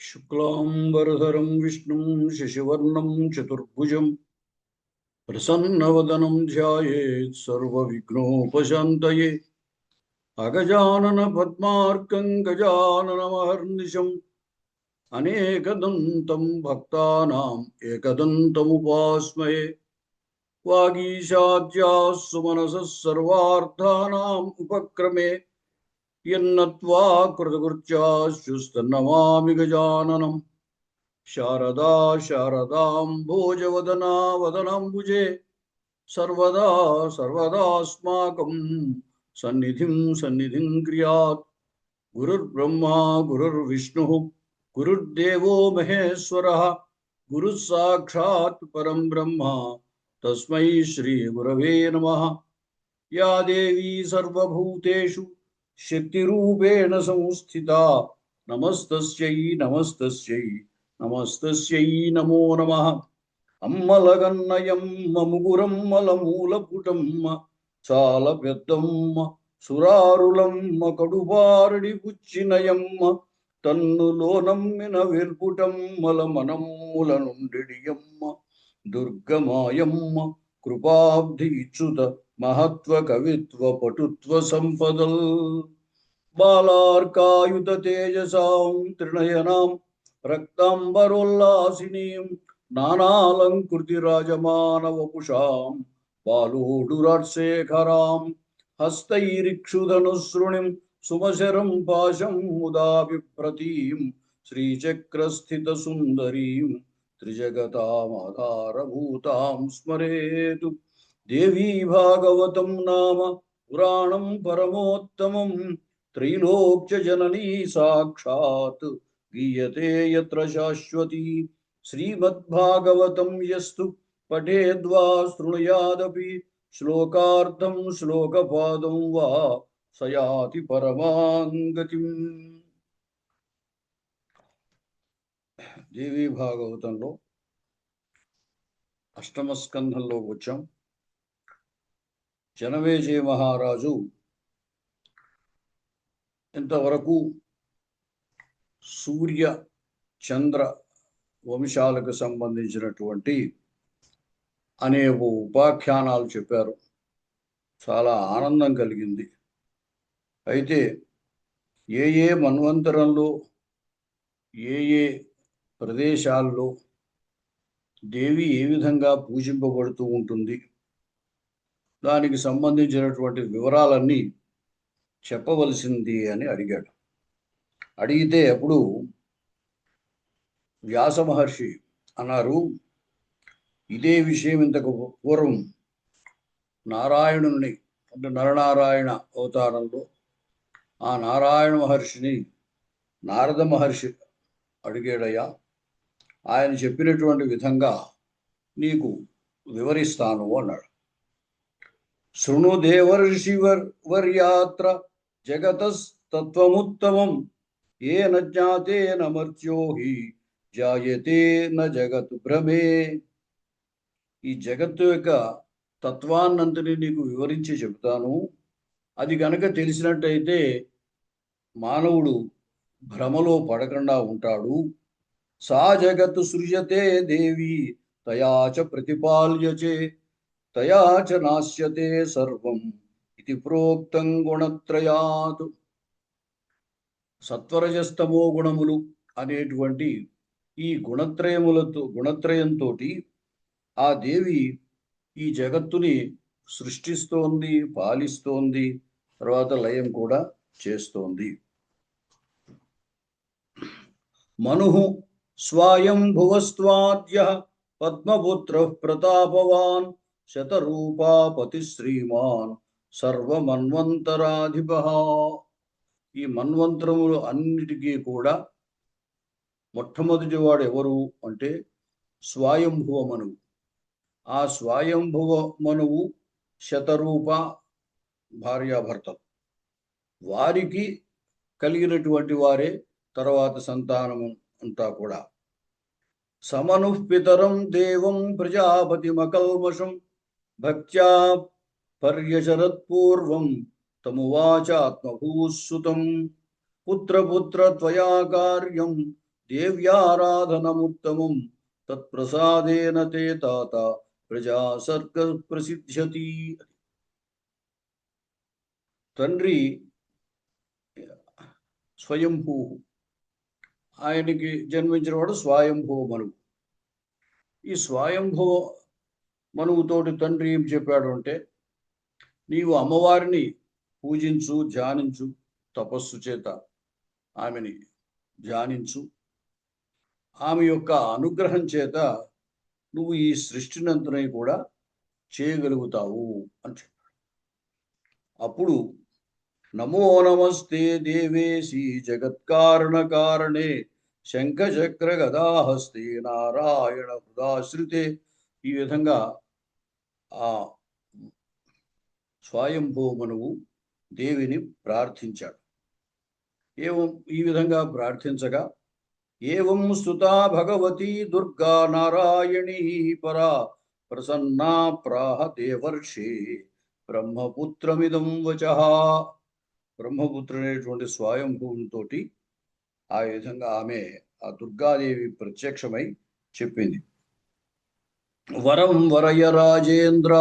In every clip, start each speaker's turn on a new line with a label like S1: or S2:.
S1: शुक्लांबरधरं विष्णुं शशिवर्णं चतुर्भुजं प्रसन्नवदनं ध्यायेत् सर्वविघ्नोपशान्तये। अगजानन पद्मार्कं गजाननमहर्निशम् अनेकदन्तं भक्तानाम् एकदन्तमुपास्महे। वागीशाद्याः सुमनसः सर्वार्थानाम् उपक्रमे यन्नत्वा कृतकृत्याश्चुस्तन्नमामि गजाननम्। शारदा शारदाम्भोजवदना वदनाम्बुजे सर्वदा सर्वदास्माकं सन्निधिं क्रियात्। गुरुर्ब्रह्मा गुरुर्विष्णुः गुरुर्देवो महेश्वरः गुरुः साक्षात् परं ब्रह्म तस्मै श्री गुरवे नमः। या देवी सर्वभूतेषु शक्तिरूपेण संस्थिता नमस्तस्यै नमस्तस्यै नमस्तस्यै नमो नमः। అమ్మలగన్నయమ్మ ముగురమ్మలమూలపుటమ్మ చాలా పెద్దమ్మ సురారులమ్మ కడుబారడి పుచ్చినయమ్మ తన్నులో నమ్మిన వెల్పుటమ్మల మనమ్ముల నుండియమ్మ దుర్గమాయమ్మ కృపాబ్ధి ఇచ్చుత మహత్వ కవిత్వ పటుత్వ సంపదల్ బాలార్కాయుత తేజసాం త్రినయనాం రక్తాంబరోల్లాసినీం నానాలంకృతి రాజమానవపుషాం బాలోడురాట్శేఖరాం హస్తైరిక్షుధనుసృణిం సుమశరం పాశం ముదా బిభ్రతీం శ్రీచక్రస్థిత సుందరీం త్రిజగతామాధారభూతాం స్మరేతు। దేవీ భాగవతం నామ పురాణం పరమోత్తమం త్రైలోక్య జననీ సాక్షాత్ గీయతే యత్ర శాశ్వతీ। श्रीमद्भागवतं यस्तु पठेद्वा शृणुयादपि श्लोकार्थं श्लोकपादं वा स याति परमां गतिम्। देवी భాగవతంలో అష్టమ స్కంధంలో వచ్చాం। జనమేజయ మహారాజు ఇంతవరకు సూర్య చంద్ర వంశాలకు సంబంధించినటువంటి అనేక ఉపాఖ్యానాలు చెప్పారు। చాలా ఆనందం కలిగింది। అయితే ఏ ఏ మన్వంతరంలో ఏ ఏ ప్రదేశాల్లో దేవి ఏ విధంగా పూజింపబడుతూ ఉంటుంది దానికి సంబంధించినటువంటి వివరాలన్నీ చెప్పవలసింది అని అడిగాడు। అడిగితే అప్పుడు వ్యాస మహర్షి అన్నారు, ఇదే విషయం ఇంతకు పూర్వం నారాయణుని అంటే నరనారాయణ అవతారంలో ఆ నారాయణ మహర్షిని నారద మహర్షి అడిగాడయ్యా, ఆయన చెప్పినటువంటి విధంగా నీకు వివరిస్తాను అన్నాడు। శృణు దేవర్షివర్యాత్ర జగతస్తత్వముత్తమం ఏన జ్ఞాతేన మర్త్యో హి జాయతే న జగత్ భ్రమే। ఈ జగత్తు యొక్క తత్వాన్నంతని నీకు వివరించి చెబుతాను। అది కనుక తెలిసినట్టయితే మానవుడు భ్రమలో పడకుండా ఉంటాడు। సా జగత్ సృజతే దేవి తయాచ ప్రతిపాల్యచే తయాచ నాశ్యతే సర్వం ఇది ప్రోక్తం గుణత్రయాత్। సత్వరజస్తమో గుణములు అనేటువంటి ఈ గుణత్రయంతో ఆ దేవి ఈ జగత్తుని సృష్టిస్తోంది, పాలిస్తోంది, తర్వాత లయం కూడా చేస్తోంది। మనుః స్వయంభువస్త్వాద్యః పద్మపుత్రః ప్రతాపవాన్ శతరూపాపతి శ్రీమాన్ సర్వమన్వంతరాధిపః। ఈ మన్వంతరములు అన్నిటికీ కూడా మొట్టమొదటి వాడు ఎవరు అంటే స్వయంభువ మనువు। ఆ స్వయంభువ మనువు శతరూప భార్యాభర్తలు, వారికి కలిగినటువంటి వారే తర్వాత సంతానము అంతా కూడా। సమనుః పితరం దేవం ప్రజాపతిమకల్మషం భక్త్యా పర్యచరత్పూర్వం తమువాచ ఆత్మభూసుతం పుత్రపుత్ర త్వయా కార్యం దేవ్యారాధనముత్తమం తత్ప్రసాదేన తే తాత ప్రజా సర్గ ప్రసిద్ధ్యతి. తండ్రి స్వయంభూ, ఆయనకి జన్మించిన వాడు స్వయంభూ మనువు. ఈ స్వయంభూ మనువుతోటి తండ్రి ఏం చెప్పాడు అంటే, నీవు అమ్మవారిని పూజించు, ధ్యానించు, తపస్సు చేత ఆమెని ధ్యానించు, ఆమె యొక్క అనుగ్రహం చేత నువ్వు ఈ సృష్టినంతని కూడా చేయగలుగుతావు అని చెప్పాడు. అప్పుడు నమో నమస్తే దేవేశి జగత్కారణ కారణే శంఖచక్ర గదాహస్తే నారాయణ హృదాశ్రితే, ఈ విధంగా ఆ స్వయంభూ మనువు దేవిని ప్రార్థించాడు. ఈ విధంగా ప్రార్థించగా, ఏవం స్తుతా భగవతి దుర్గా నారాయణీ పరా ప్రసన్నా ప్రాహ దేవర్షి బ్రహ్మపుత్రమిదం వచః. బ్రహ్మపుత్రుడైనటువంటి స్వయంభూవునితో ఆ విధంగా ఆమె, ఆ దుర్గాదేవి ప్రత్యక్షమై చెప్పింది, వరం వరయ రాజేంద్ర,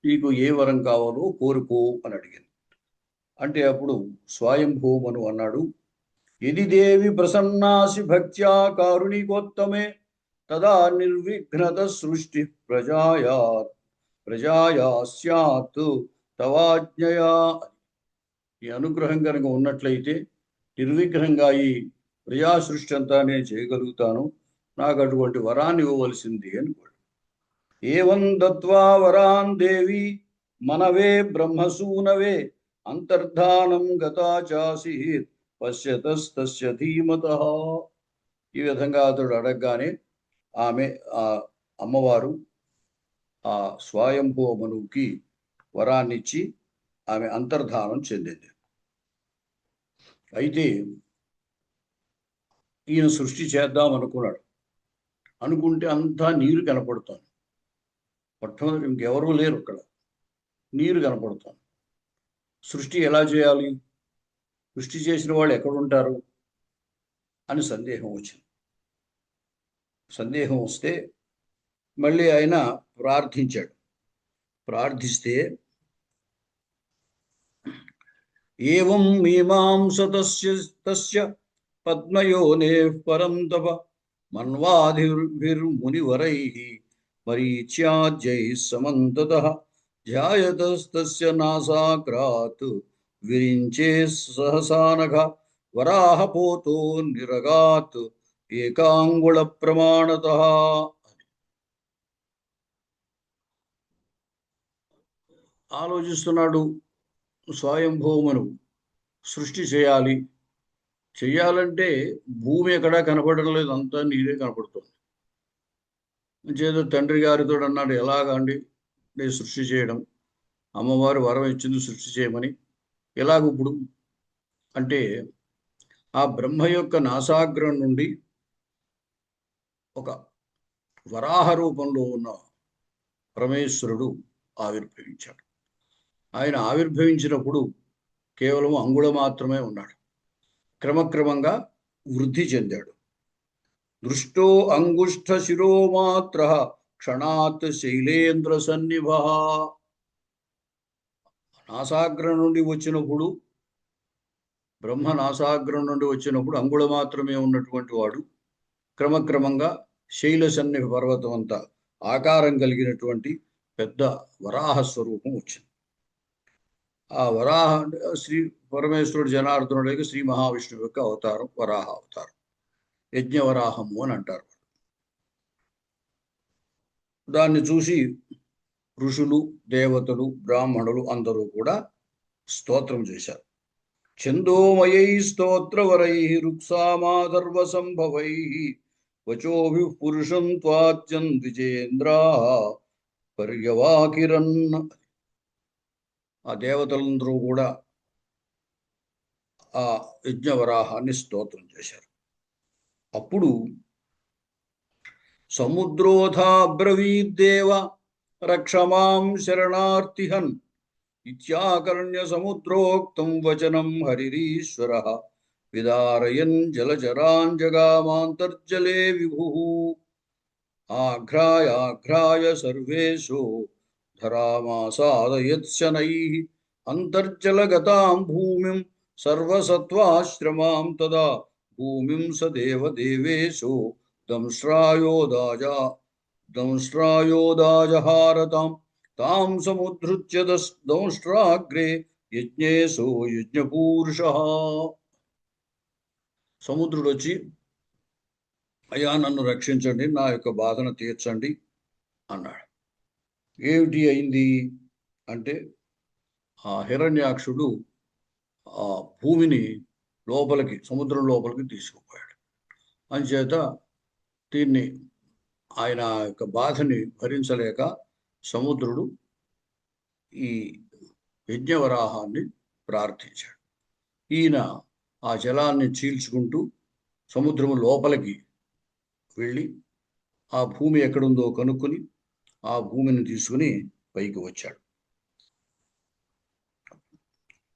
S1: నీకు ఏ వరం కావాలో కోరుకో అని అడిగింది. అంటే అప్పుడు స్వయంభూమను అన్నాడు, యది దేవి ప్రసన్నాసి భక్త్యా కారుణికోత్తమే తదా నిర్విఘ్నత సృష్టి ప్రజాయా స్యాత్ తవాజ్ఞయా. ఈ అనుగ్రహం కనుక ఉన్నట్లయితే నిర్విఘ్నంగా ఈ ప్రజా సృష్టి అంతా నేను చేయగలుగుతాను, నాకు అటువంటి వరాన్ని ఇవ్వవలసింది అని. ఏవం దత్వా వరాన్ దేవి మనవే బ్రహ్మసూనవే అంతర్ధానం గతా చాసీత్ పశ్యతస్తస్య ధీమతః. ఈ విధంగా అతడు అడగగానే ఆమె, ఆ అమ్మవారు ఆ స్వయంభూ మనువుకి వరాన్నిచ్చి ఆమె అంతర్ధానం చెందింది. అయితే ఈయన సృష్టి చేద్దాం అనుకున్నాడు. అనుకుంటే అంతా నీరు కనపడుతోంది. మొట్టమొదటి ఇంకెవరూ లేరు అక్కడ, నీరు కనపడుతోంది. సృష్టి ఎలా చేయాలి, సృష్టి చేసిన వాళ్ళు ఎక్కడుంటారు అని సందేహం వచ్చింది. సందేహం వస్తే మళ్ళీ ఆయన ప్రార్థించాడు. ప్రార్థిస్తే ఏవం మీమాంసతస్య పద్మయోనేః పరం తప మన్వాధిర్మునివరైః మరీచ్యాద్యైః సమంతతః ధ్యాయతస్తస్య నాసాగ్రాత్ విరించే సహసానఘ వరాహపోతో నిరగాత్ ఏకాంగుళ ప్రమాణతః. ఆలోచిస్తున్నాడు స్వయంభూమను. సృష్టి చేయాలంటే భూమి ఎక్కడా కనపడడం లేదు, అంతా నీరే కనపడుతుంది. చేత తండ్రి గారితో అన్నాడు, ఎలాగండి నేను సృష్టి చేయడం, అమ్మవారు వరం ఇచ్చింది సృష్టి చేయమని, ఎలాగప్పుడు అంటే ఆ బ్రహ్మ యొక్క నాసాగ్రం నుండి ఒక వరాహ రూపంలో ఉన్న పరమేశ్వరుడు ఆవిర్భవించాడు. ఆయన ఆవిర్భవించినప్పుడు కేవలం అంగుళం మాత్రమే ఉన్నాడు. క్రమక్రమంగా వృద్ధి చెందాడు. దృష్టో అంగుష్ఠ శిరోమాత్ర క్షణాత్ శైలేంద్ర సన్నిభ. నాసాగ్రం నుండి వచ్చినప్పుడు, బ్రహ్మ నాసాగ్రం నుండి వచ్చినప్పుడు అంగుళం మాత్రమే ఉన్నటువంటి వాడు క్రమక్రమంగా శైల సన్నిభ పర్వతం అంతా ఆకారం కలిగినటువంటి పెద్ద వరాహ స్వరూపం వచ్చింది. ఆ వరాహ శ్రీ పరమేశ్వరుడు జనార్దనుడికి శ్రీ మహావిష్ణువు యొక్క అవతారం వరాహ అవతారం, యజ్ఞవరాహము అని అంటారు. దాన్ని చూసి ఋషులు, దేవతలు, బ్రాహ్మణులు అందరూ కూడా స్తోత్రం చేశారు. ఛందోమయై స్తోత్రవరై రుక్సామాధర్వ సంభవై వచోభి పురుషం త్వాజ్యం ద్విజేంద్రా పర్యవాకిరన్. ఆ దేవతలందరూ కూడా ఆ యజ్ఞవరాహాన్ని స్తోత్రం చేశారు. అప్పుడు సముద్రోధాబ్రవీద్దేవ రక్షమాం శరణార్తిహన్ ఇత్యాకర్ణ్య సముద్రోక్తం వచనం హరిరీశ్వర విదారయన్ జలచరాన్ జగామాంతర్జలే విభుః ఆఘ్రాయాఘ్రాయ సర్వేషు ధరామాసాదయత్శనైః అంతర్జలగతాం భూమిం సర్వసత్వాశ్రమాం తదా భూమిం స దేవదేవేషు దంశ్రాయోదాజహారతాం తాం సముద్ధృత్య దంష్ట్రాగ్రే యజ్ఞేశో యజ్ఞపూరుషః. సముద్రుడు వచ్చి, అయ్యా నన్ను రక్షించండి, నా యొక్క బాధను తీర్చండి అన్నాడు. ఏమిటి అయింది అంటే, ఆ హిరణ్యాక్షుడు ఆ భూమిని లోపలికి, సముద్రం లోపలికి తీసుకుపోయాడు. అంచేత దీన్ని ఆయన యొక్క బాధని భరించలేక సముద్రుడు ఈ యజ్ఞవరాహాన్ని ప్రార్థించాడు. ఈయన ఆ జలాన్ని చీల్చుకుంటూ సముద్రము లోపలికి వెళ్ళి ఆ భూమి ఎక్కడుందో కనుక్కొని ఆ భూమిని తీసుకుని పైకి వచ్చాడు.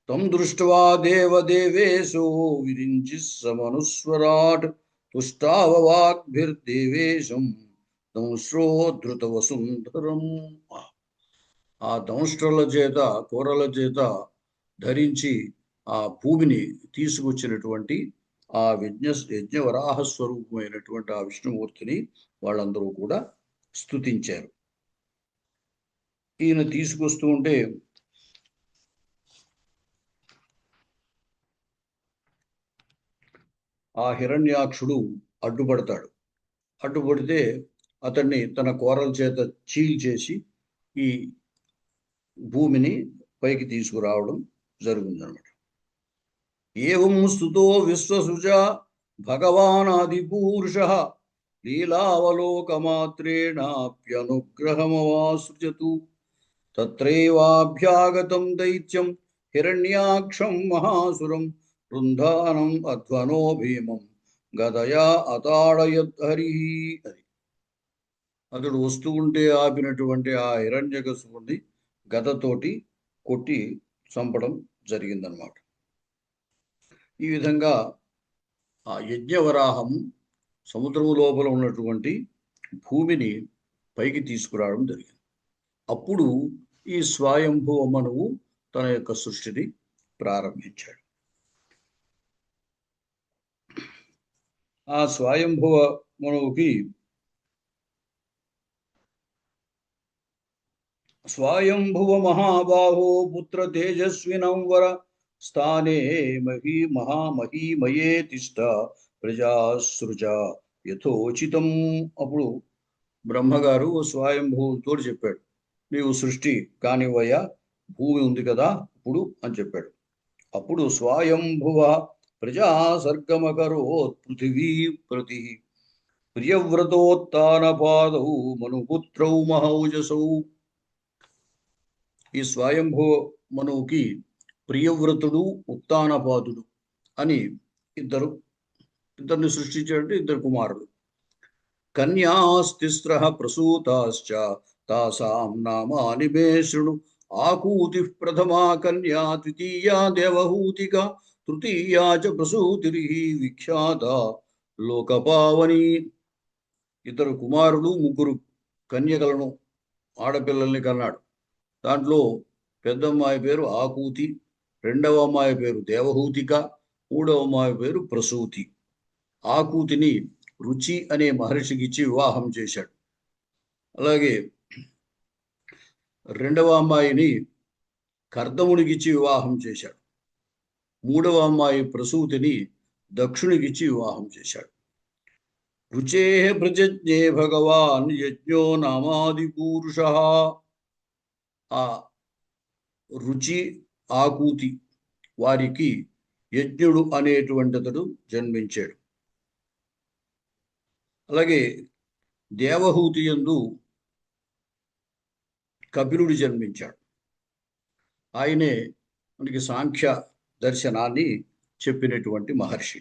S1: తం దృష్ట్వా దేవదేవేశో విరించి సమనుస్వరాట్ తుష్టావవాగ్భిర్దేవేశం దంశ్రోద్ధృత వసుంధరం. ఆ దంష్ట్రల చేత, కూరల చేత ధరించి ఆ భూమిని తీసుకొచ్చినటువంటి ఆ యజ్ఞవరాహ స్వరూపమైనటువంటి ఆ విష్ణుమూర్తిని వాళ్ళందరూ కూడా స్తుతించారు. ఈయన తీసుకొస్తూ ఉంటే ఆ హిరణ్యాక్షుడు అడ్డుపడతాడు. అడ్డుపడితే అతన్ని తన కోరల చేత చీల్చేసి ఈ భూమిని పైకి తీసుకురావడం జరిగిందన్నమాట. ఏవం స్తుతో విశ్వసుజ భగవానాదిపూరుషః లీలావలోకమాత్రేణాప్యనుగ్రహమవాసృజతు తత్రైవాభ్యాగతం దైత్యం హిరణ్యాక్షం మహాసురం వృందానం అధ్వనో భీమం గదయా అతాడయద్ధరి. అది అతడు వస్తూ ఉంటే ఆపినటువంటి ఆ హిరణ్యకశిపుణ్ణి గదతోటి కొట్టి చంపడం జరిగిందనమాట. ఈ విధంగా ఆ యజ్ఞవరాహం సముద్రము లోపల ఉన్నటువంటి భూమిని పైకి తీసుకురావడం జరిగింది. అప్పుడు ఈ స్వయంభువ మనువు తన యొక్క సృష్టిని ప్రారంభించాడు. ఆ స్వయంభువ మనువుకి స్వయంభువ మహాబాహో పుత్ర తేజస్వినం వర స్థానే మహామహీమయే తిష్ట ప్రజాసృజ యథోచితం. అప్పుడు బ్రహ్మగారు స్వయంభువుతో చెప్పాడు, నీవు సృష్టి కానివయ్యా, భూమి ఉంది కదా ఇప్పుడు అని చెప్పాడు. అప్పుడు స్వయంభువ ప్రజాసర్గమకరోత్ పృథివీ ప్రతి ప్రియవ్రతోత్తానపాదౌ మనుపుత్రౌ మహౌజసౌ. ఈ స్వయంభువ మనువుకి ప్రియవ్రతుడు, ఉత్తానపాదుడు అని ఇద్దరిని సృష్టించాడంటే ఇద్దరు కుమారులు. కన్యాస్తిస్రః ప్రసూతాశ్చ తాసాం నామాని మే శృణు. ఆకూతి ప్రథమా కన్యా, ద్వితీయా దేవహూతిక, తృతీయా చ ప్రసూతిరిః విఖ్యాత లోకపావని. ఇద్దరు కుమారులు, ముగ్గురు కన్యకలను, ఆడపిల్లల్ని కన్నాడు. దాంట్లో పెద్దమ్మాయి పేరు ఆకూతి, రెండవ అమ్మాయి పేరు దేవహూతిక, మూడవ అమ్మాయి పేరు ప్రసూతి. ఆకూతిని రుచి అనే మహర్షికి ఇచ్చి వివాహం చేశాడు. అలాగే రెండవ అమ్మాయిని కర్దమునికిచ్చి వివాహం చేశాడు. మూడవ అమ్మాయి ప్రసూతిని దక్షునికిచ్చి వివాహం చేశాడు. రుచే ప్రజజ్ఞే భగవాన్ యజ్ఞో నామాది పూరుష. ఆ రుచి, ఆకూతి వారికి యజ్ఞుడు అనేటువంటి అతడు జన్మించాడు. అలాగే దేవహూతి యందు కపిలుడు జన్మించాడు. ఆయనే మనకి సాంఖ్య దర్శనాన్ని చెప్పినటువంటి మహర్షి.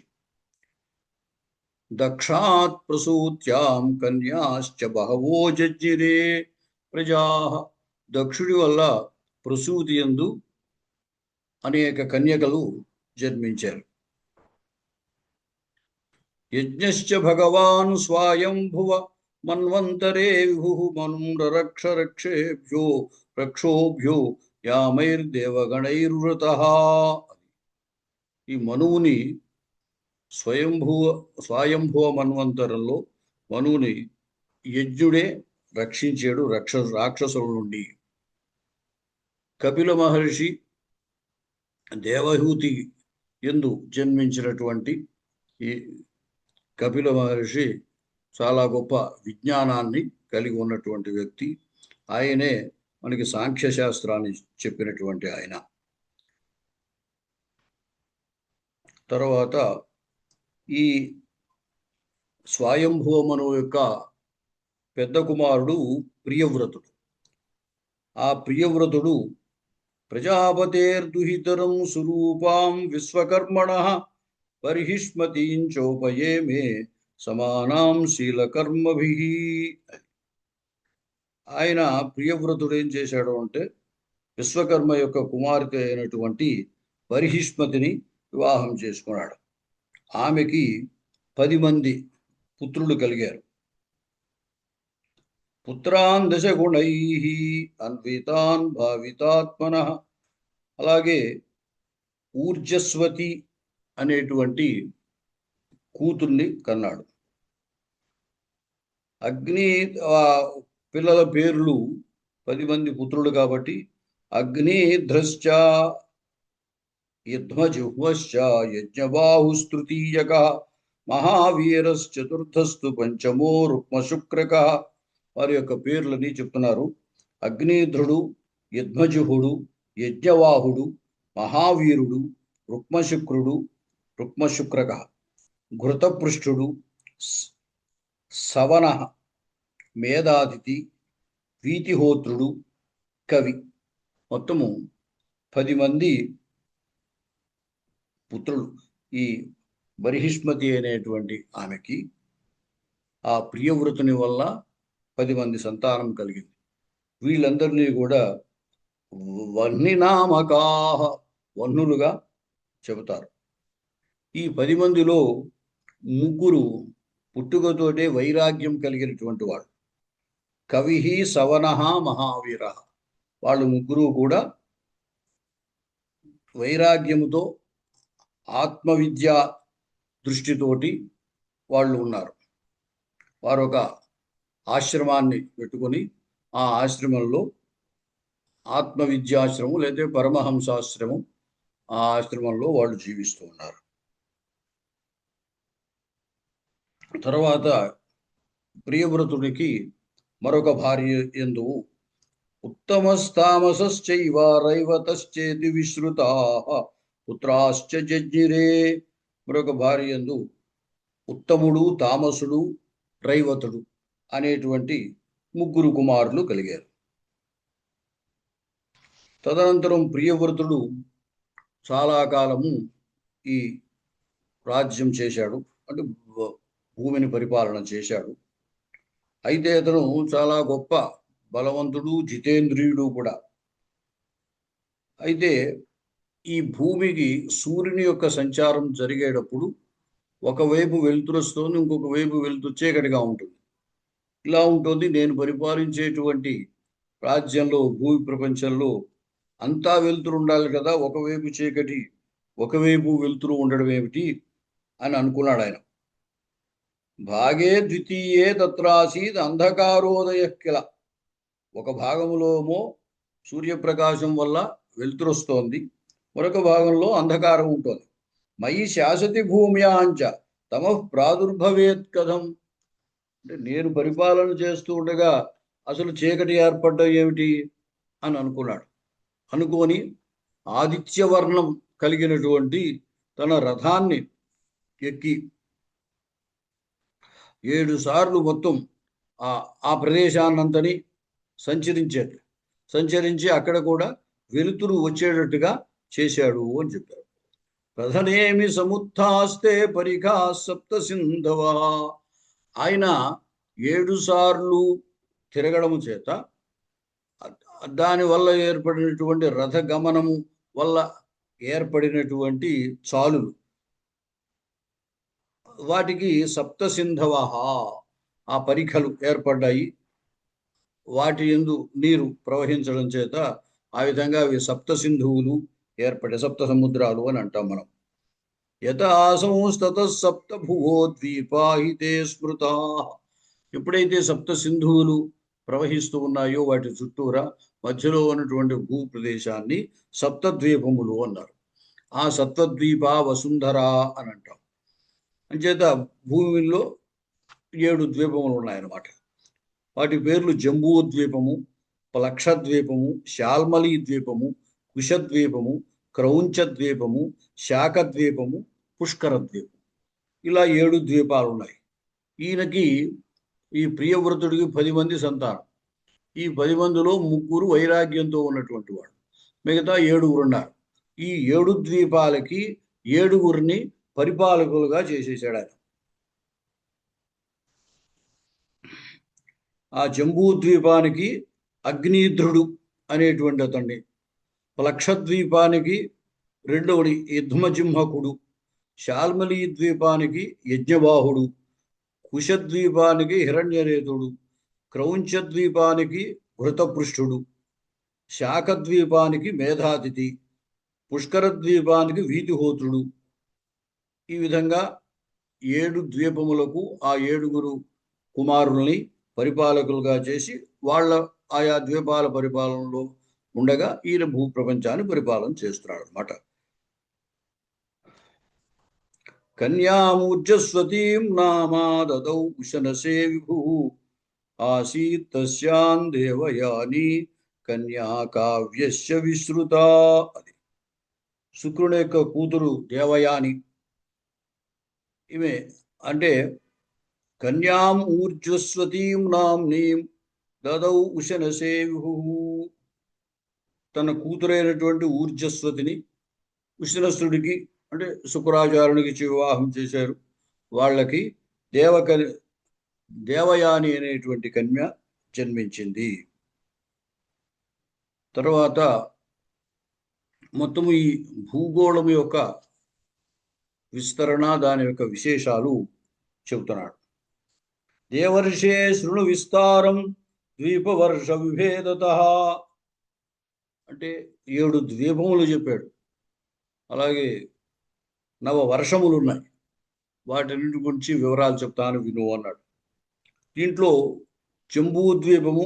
S1: దక్షాత్ ప్రసూత్యాం కన్యాశ్చ బహవో జజ్జిరే ప్రజా. దక్షుడి వల్ల ప్రసూతి యందు అనేక కన్యకలు జన్మించారు. యజ్ఞశ్చ భగవాన్ స్వయంభువ మన్వంతరే విభు మనురక్ష రక్షేభ్యో రక్షోభ్యో యామైర్దేవగణైర్వృతః. ఈ మనువుని స్వయంభువ మన్వంతరంలో మనువుని యజ్ఞుడే రక్షించాడు రాక్షసుల నుండి. కపిల మహర్షి దేవహూతి ఎందు జన్మించినటువంటి ఈ కపిల మహర్షి చాలా గొప్ప విజ్ఞానాన్ని కలిగి ఉన్నటువంటి వ్యక్తి. ఆయనే మనకి సాంఖ్యశాస్త్రాన్ని చెప్పినటువంటి ఆయన. తర్వాత ఈ స్వయంభువ మనువు యొక్క పెద్ద కుమారుడు ప్రియవ్రతుడు. ఆ ప్రియవ్రతుడు ప్రజాపతేర్దుహితరం సురూపాం విశ్వకర్మణః బర్హిష్మతీం చోపయేమే సమానాం శీలకర్మభిః. ఆయన ప్రియవ్రతుడు ఏం చేశాడు అంటే విశ్వకర్మ యొక్క కుమార్తె అయినటువంటి బర్హిష్మతిని వివాహం చేసుకున్నాడు. ఆమెకి 10 మంది పుత్రులు కలిగారు. పుత్రాన్ దశగుణైః అన్వితాన్ భావితాత్మనః. అలాగే ఊర్జస్వతి అనేటువంటి కూతుర్ని కన్నాడు. అగ్ని పిల్లల పేర్లు 10 మంది పుత్రులు కాబట్టి అగ్నిధ్రశ్చ యధ్మజిహ్వశ్చ యజ్ఞబాహుస్తృతీయకః మహావీరశ్చతుర్థస్తు పంచమో రుక్మశుక్రకః. వారి యొక్క పేర్లని చెప్తున్నారు. అగ్నిధ్రుడు, యధ్మజుహుడు, యజ్ఞవాహుడు, మహావీరుడు, రుక్మశుక్రకః, ఘృతపృష్ఠుడు, సవనః, మేధాతిథి, వీతిహోత్రుడు, కవి. మొత్తము 10 మంది పుత్రులు. ఈ బర్హిష్మతి అనేటువంటి ఆమెకి ఆ ప్రియవ్రతుని వల్ల 10 మంది సంతానం కలిగింది. వీళ్ళందరినీ కూడా వహ్నినామకాః, వహ్నులుగా చెబుతారు. ఈ 10 మందిలో 3 పుట్టుకతోటే వైరాగ్యం కలిగినటువంటి వాడు. కవిః, సవనః, మహావీరః. వాళ్ళు 3 కూడా వైరాగ్యముతో ఆత్మవిద్య దృష్టితోటి వాళ్ళు ఉన్నారు. వారు ఒక ఆశ్రమాన్ని పెట్టుకొని ఆ ఆశ్రమంలో ఆత్మవిద్యాశ్రమం లేదా పరమహంసాశ్రమం, ఆ ఆశ్రమంలో వాళ్ళు జీవిస్తూ ఉన్నారు. తర్వాత ప్రియవ్రతునికి మరొక భార్య యందు ఉత్తమస్తామసశ్చైవ రైవతశ్చేతి విశ్రుతాః పుత్రాశ్చ జజ్ఞిరే. మరొక భార్య యందు ఉత్తముడు, తామసుడు, రైవతుడు అనేటువంటి 3 కుమారులు కలిగారు. తదనంతరం ప్రియవ్రతుడు చాలా కాలము ఈ రాజ్యం చేశాడు, అంటే భూమిని పరిపాలన చేశాడు. అయితే అతను చాలా గొప్ప బలవంతుడు, జితేంద్రియుడు కూడా. అయితే ఈ భూమికి సూర్యుని యొక్క సంచారం జరిగేటప్పుడు ఒకవైపు వెలుతురు వస్తుంది, ఇంకొక వైపు వెలుతురు చీకటిగా ఉంటుంది. ఇలా ఉంటుంది. నేను పరిపాలించేటువంటి రాజ్యంలో, భూమి ప్రపంచంలో అంతా వెలుతురు ఉండాలి కదా, ఒకవైపు చీకటి ఒకవైపు వెలుతురు ఉండడం ఏమిటి అని అనుకున్నాడు ఆయన. భాగే ద్వితీయే తత్రాసీద్ అంధకారోదయ కిల. ఒక భాగంలోమో సూర్యప్రకాశం వల్ల వెలుతురు వస్తోంది, మరొక భాగంలో అంధకారం ఉంటుంది. మయి శాసతి భూమ్యాంచ తమః ప్రాదుర్భవేత్ కథం. అంటే నేను పరిపాలన చేస్తూ ఉండగా అసలు చీకటి ఏర్పడ్డం ఏమిటి అని అనుకున్నాడు. అనుకొని ఆదిత్యవర్ణం కలిగినటువంటి తన రథాన్ని ఎక్కి 7 సార్లు మొత్తం ఆ ప్రదేశాన్నంతని సంచరించి అక్కడ కూడా వెలుతురు వచ్చేటట్టుగా చేశాడు అని చెప్పారు. ప్రధనేమి సముత్థాస్తే పరిఖా సప్త సింధవ. ఆయన 7 సార్లు తిరగడము చేత దానివల్ల ఏర్పడినటువంటి రథగమనము వల్ల ఏర్పడినటువంటి చాలులు వాటికి సప్త సింధవ, ఆ పరిఖలు ఏర్పడ్డాయి. వాటి యందు నీరు ప్రవహించడం చేత ఆ విధంగా అవి సప్త సింధువులు ఏర్పడే సప్త సముద్రాలు అని అంటాం మనం. యత ఆసంస్తత సప్త భువో ద్వీపాహితే స్మృతా. ఎప్పుడైతే సప్త సింధువులు ప్రవహిస్తూ ఉన్నాయో వాటి చుట్టూరా మధ్యలో ఉన్నటువంటి భూ ప్రదేశాన్ని సప్తద్వీపములు అన్నారు. ఆ సప్తద్వీప వసుంధర అని అంటాం. అంచేత భూమిలో 7 ద్వీపములు ఉన్నాయన్నమాట. వాటి పేర్లు జంబూ ద్వీపము, ప్లక్షద్వీపము, శాల్మలి ద్వీపము, కుశద్వీపము, క్రౌంచ ద్వీపము, శాఖద్వీపము, పుష్కర ద్వీపం. ఇలా 7 ద్వీపాలు ఉన్నాయి. ఈయనకి, ఈ ప్రియవ్రతుడికి 10 మంది సంతానం. ఈ 10 మందిలో 3 వైరాగ్యంతో ఉన్నటువంటి వాడు, మిగతా 7 ఉన్నారు. ఈ 7 ద్వీపాలకి 7 పరిపాలకులుగా చేసేసాడు ఆయన. ఆ జంబూ ద్వీపానికి అగ్నిధ్రుడు అనేటువంటి అతన్ని, ప్లక్షద్వీపానికి రెండవది యుద్ధమజింహకుడు, శాల్మలి ద్వీపానికి యజ్ఞబాహుడు, కుశద్వీపానికి హిరణ్యరేతుడు, క్రౌంచ ద్వీపానికి ఘృతపృష్ఠుడు, శాఖద్వీపానికి మేధాతిథి, పుష్కర ద్వీపానికి వీతిహోత్రుడు. ఈ విధంగా 7 ద్వీపములకు ఆ 7 కుమారుల్ని పరిపాలకులుగా చేసి వాళ్ళ ఆయా ద్వీపాల పరిపాలనలో ఉండగా ఈయన భూ ప్రపంచాన్ని పరిపాలన చేస్తున్నాడు అన్నమాట. కన్యామూర్జస్వతీం నామా దదౌ ఉశనసే విభు ఆసీత్ తస్యాం దేవయాని కన్యా కావ్యస్య విశ్రుత. అది శుక్రుని యొక్క కూతురు దేవయాని. ఈమె అంటే కన్యాం ఊర్జస్వతీం నామ్నీం దదౌ ఉశనసే విభు, తన కూతురైనటువంటి ఊర్జస్వతిని ఉశనసుడికి అంటే శుక్రాచార్యునికి వివాహం చేశారు. వాళ్ళకి దేవయాని అనేటువంటి కన్య జన్మించింది. తర్వాత మొత్తము ఈ భూగోళం యొక్క విస్తరణ, దాని యొక్క విశేషాలు చెబుతున్నాడు. దేవర్షే శృణు విస్తారం ద్వీపవర్ష విభేదత. అంటే 7 ద్వీపములు చెప్పాడు. అలాగే 9 వర్షములు ఉన్నాయి. వాటి గురించి వివరాలు చెప్తాను విను అన్నాడు. దీంట్లో జంబూ ద్వీపము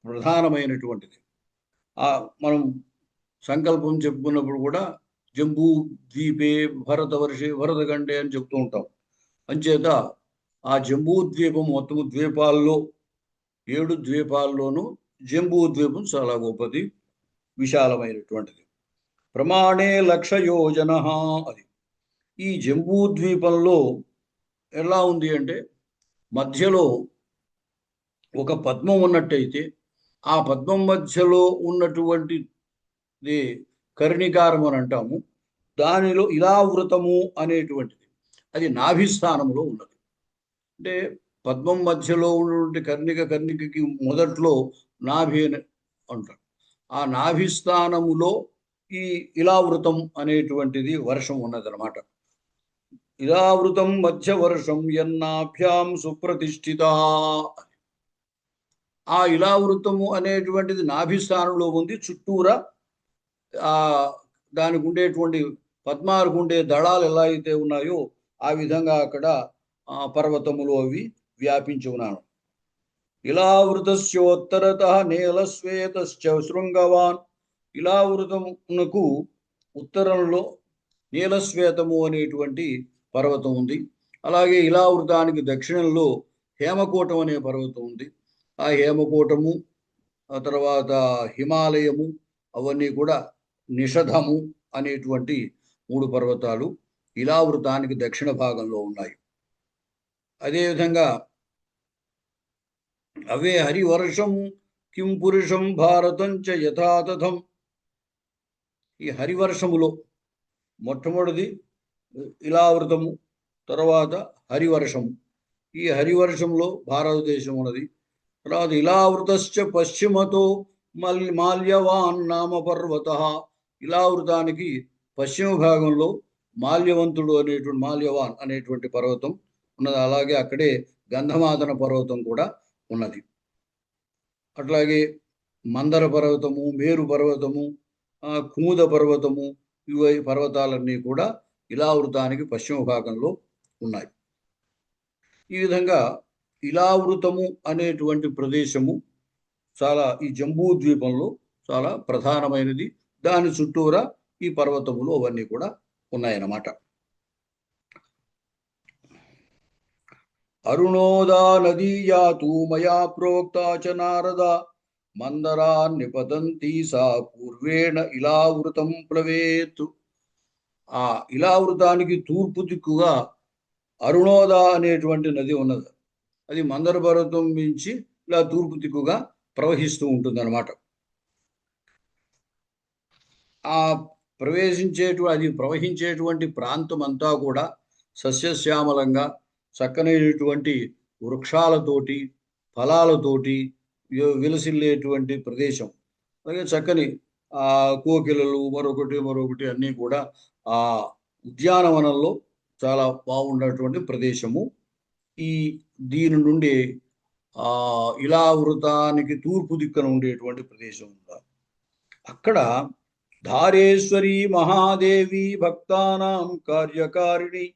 S1: ప్రధానమైనటువంటిది. మనం సంకల్పం చెప్పుకున్నప్పుడు కూడా జంబూ ద్వీపే భరతవర్షే భరతఖండే అని చెప్తూ ఉంటాం. అంచేత ఆ జంబూ ద్వీపం మొత్తము ద్వీపాల్లో 7 ద్వీపాల్లోనూ జంబూ ద్వీపం చాలా గొప్పది, విశాలమైనటువంటిది. ప్రమాణే 1,00,000 యోజన. అది ఈ జంబూ ద్వీపంలో ఎలా ఉంది అంటే, మధ్యలో ఒక పద్మం ఉన్నట్టయితే ఆ పద్మం మధ్యలో ఉన్నటువంటిది కర్ణికారం అని అంటాము. దానిలో ఇలావృతము అనేటువంటిది అది నాభిస్థానంలో ఉన్నది. అంటే పద్మం మధ్యలో ఉన్నటువంటి కర్ణికకి మొదట్లో నాభి అని అంటారు. ఆ నాభిస్థానములో ఈ ఇలావృతం అనేటువంటిది వర్షం ఉన్నదన్నమాట. ఇలావృతం మధ్య వర్షం యన్నాభ్యాం సుప్రతిష్ఠిత. ఆ ఇలావృతము అనేటువంటిది నాభిస్థానంలో ఉంది. చుట్టూరా దానికి ఉండేటువంటి పద్మాలకు ఉండే దళాలు ఎలా అయితే ఉన్నాయో ఆ విధంగా అక్కడ పర్వతములు అవి వ్యాపించి ఉన్నాను. ఇలావృతస్యోత్తరత నీలశ్వేతశ్చ శృంగవాన్. ఇలావృతమునకు ఉత్తరంలో నీలశ్వేతము అనేటువంటి పర్వతం ఉంది. అలాగే ఇలావృతానికి దక్షిణంలో హేమకూటం అనే పర్వతం ఉంది. ఆ హేమకూటము, ఆ తర్వాత హిమాలయము, అవన్నీ కూడా నిషధము అనేటువంటి 3 పర్వతాలు ఇలావృతానికి దక్షిణ భాగంలో ఉన్నాయి. అదేవిధంగా అవే హరివర్షం కిం పురుషం భారతం చ యథాతథం. ఈ హరివర్షములో మొట్టమొదటిది ఇలావృతము, తర్వాత హరివర్షము. ఈ హరివర్షంలో భారతదేశం ఉన్నది. తర్వాత ఇలావృతశ్చ పశ్చిమతో మాల్యవాన్ నామ పర్వత. ఇలావృతానికి పశ్చిమ భాగంలో మాల్యవంతుడు అనేటువంటి మాల్యవాన్ అనేటువంటి పర్వతం ఉన్నది. అలాగే అక్కడే గంధమాదన పర్వతం కూడా ఉన్నది. అట్లాగే మందర పర్వతము, మేరు పర్వతము, కుముద పర్వతము, ఇవి పర్వతాలన్నీ కూడా ఇలావృతానికి పశ్చిమ భాగంలో ఉన్నాయి. ఈ విధంగా ఇలావృతము అనేటువంటి ప్రదేశము చాలా ఈ జంబూ ద్వీపంలో చాలా ప్రధానమైనది. దాని చుట్టూరా ఈ పర్వతములు అవన్నీ కూడా ఉన్నాయన్నమాట. అరుణోదా నదీయాతు మయా ప్రోక్తా చ నారద మందరా నిపతంతి సా పూర్వేణ ఇలావృతం ప్లవేత్. ఆ ఇలావృతానికి తూర్పు దిక్కుగా అరుణోదా అనేటువంటి నది ఉన్నది. అది మందర పర్వతం నుంచి ఇలా తూర్పు దిక్కుగా ప్రవహిస్తూ ఉంటుంది అనమాట. ఆ అది ప్రవహించేటువంటి ప్రాంతం అంతా కూడా సస్యశ్యామలంగా చక్కనైనటువంటి వృక్షాలతోటి ఫలాలతోటి విలసిల్లేటువంటి ప్రదేశం. అలాగే చక్కని కోకిలలు మరొకటి అన్నీ కూడా ఆ ఉద్యానవనంలో చాలా బాగున్నటువంటి ప్రదేశము. దీని నుండి ఇలావృతానికి తూర్పు దిక్కున ఉండేటువంటి ప్రదేశం ఉందా. అక్కడ ధారేశ్వరి మహాదేవి భక్తానాం కార్యకారిణి.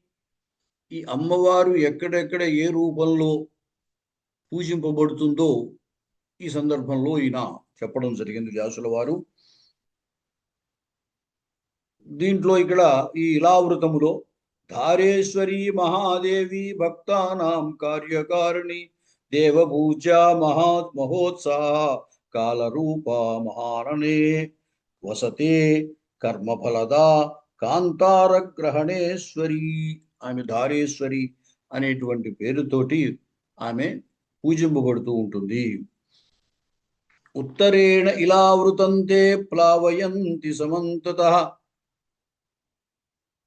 S1: ఈ అమ్మవారు ఎక్కడెక్కడ ఏ రూపంలో పూజింపబడుతుందో ఈ సందర్భంలో ఈయన చెప్పడం జరిగింది వ్యాసుల వారు. దీంట్లో ఇక్కడ ఈ ఇలావృతములో ధారేశ్వరి మహాదేవి భక్తానాం కార్యకారిణి దేవపూజ మహోత్సాహ కాలరూప మహారణే వసతే కర్మఫలదా కాంతారగ్రహణేశ్వరి. ఆమె ధారేశ్వరి అనేటువంటి పేరుతోటి ఆమె పూజింపబడుతూ ఉంటుంది. ఉత్తరేణ ఇలావృతంతే ప్లావయంతి సమంతతః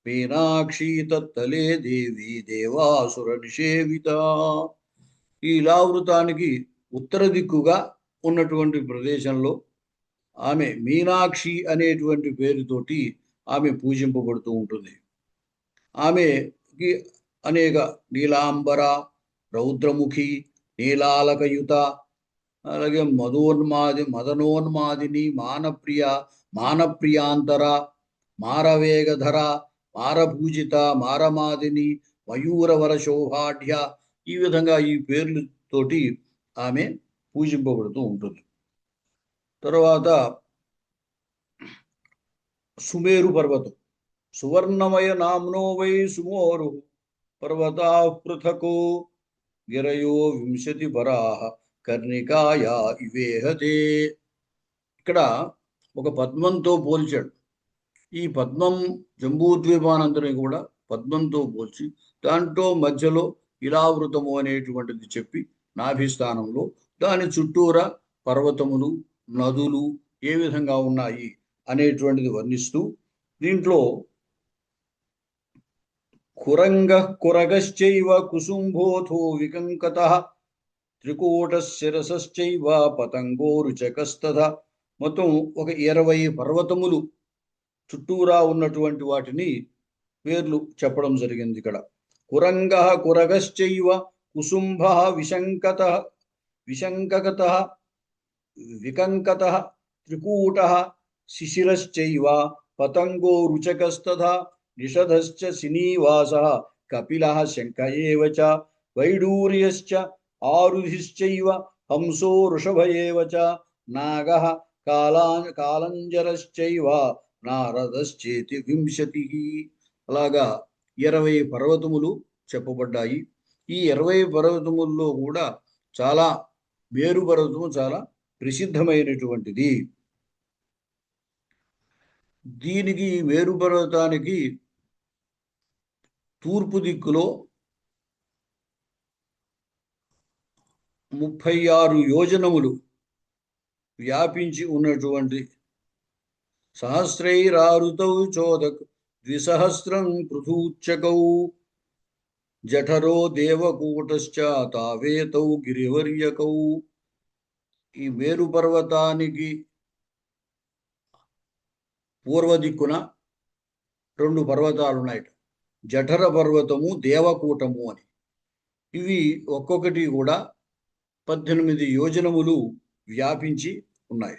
S1: మీనాక్షి తత్తలే దేవి దేవాసుర నిషేవిత. ఈ ఇలావృతానికి ఉత్తర దిక్కుగా ఉన్నటువంటి ప్రదేశంలో ఆమె మీనాక్షి అనేటువంటి పేరుతోటి ఆమె పూజింపబడుతూ ఉంటుంది. ఆమెకి అనేక నీలాంబర, రౌద్రముఖి, నీలాలకయుత, అలాగే మదనోన్మాదిని, మానప్రియాంతర, మారవేగధర, మారపూజిత, మారమాదిని, మయూరవర శోభాఢ్య, ఈ విధంగా ఈ పేర్లతోటి ఆమె పూజింపబడుతూ ఉంటుంది. తర్వాత సుమేరు పర్వతం. సువర్ణమయ నామ్నో వై సుమోరు పర్వతా పృథకో గిరయో వింశతి పరాహ కర్ణికాయా ఇవేహతే. ఇక్కడ ఒక పద్మంతో పోల్చాడు. ఈ పద్మం జంబూద్వీపానంతని కూడా పద్మంతో పోల్చి దాంట్లో మధ్యలో ఇలావృతము అనేటువంటిది చెప్పి నాభిస్థానంలో దాని చుట్టూరా పర్వతములు, నదులు ఏ విధంగా ఉన్నాయి అనేటువంటిది వర్ణిస్తూ దీంట్లో కురంగ కురగశ్చైవ కుసుంభోథో వికంకతః త్రికూటశిరసశ్చైవ పతంగోరుచకస్తథ. మొత్తం ఒక 20 పర్వతములు చుట్టూరా ఉన్నటువంటి వాటిని పేర్లు చెప్పడం జరిగింది. ఇక్కడ కురంగ కురగశ్చైవ కుసుంభ విశంకకత వికంకత త్రికూట శిశిరశ్చైవ పతంగో రుచకస్తథ నిషధశ్చ శ్రీనివాస కపిల శంఖ ఏవ చ వైడూర్యశ్చ ఆరుధిశ్చైవ హంసో వృషభ ఏవ చ నాగః కాలంజరశ్చైవ నారదశ్చేతి వింశతి. అలాగా 20 పర్వతములు చెప్పబడ్డాయి. ఈ 20 పర్వతముల్లో కూడా చాలా మేరు పర్వతము చాలా ప్రసిద్ధమైనటువంటిది. దీనికి మేరు పర్వతానికి తూర్పు దిక్కులో 36 యోజనములు వ్యాపించి ఉన్నటువంటి సహస్రైరారుతౌ చోదక్ ద్విసహస్రం పృథూచ్చకౌ జఠరో దేవకూటశ్చ తావేతౌ గిరివర్యకౌ. ఈ మేరు పర్వతానికి పూర్వ దిక్కున 2 పర్వతాలు ఉన్నాయి. జఠర పర్వతము, దేవకూటము అని. ఇవి ఒక్కొక్కటి కూడా 18 యోజనములు వ్యాపించి ఉన్నాయి.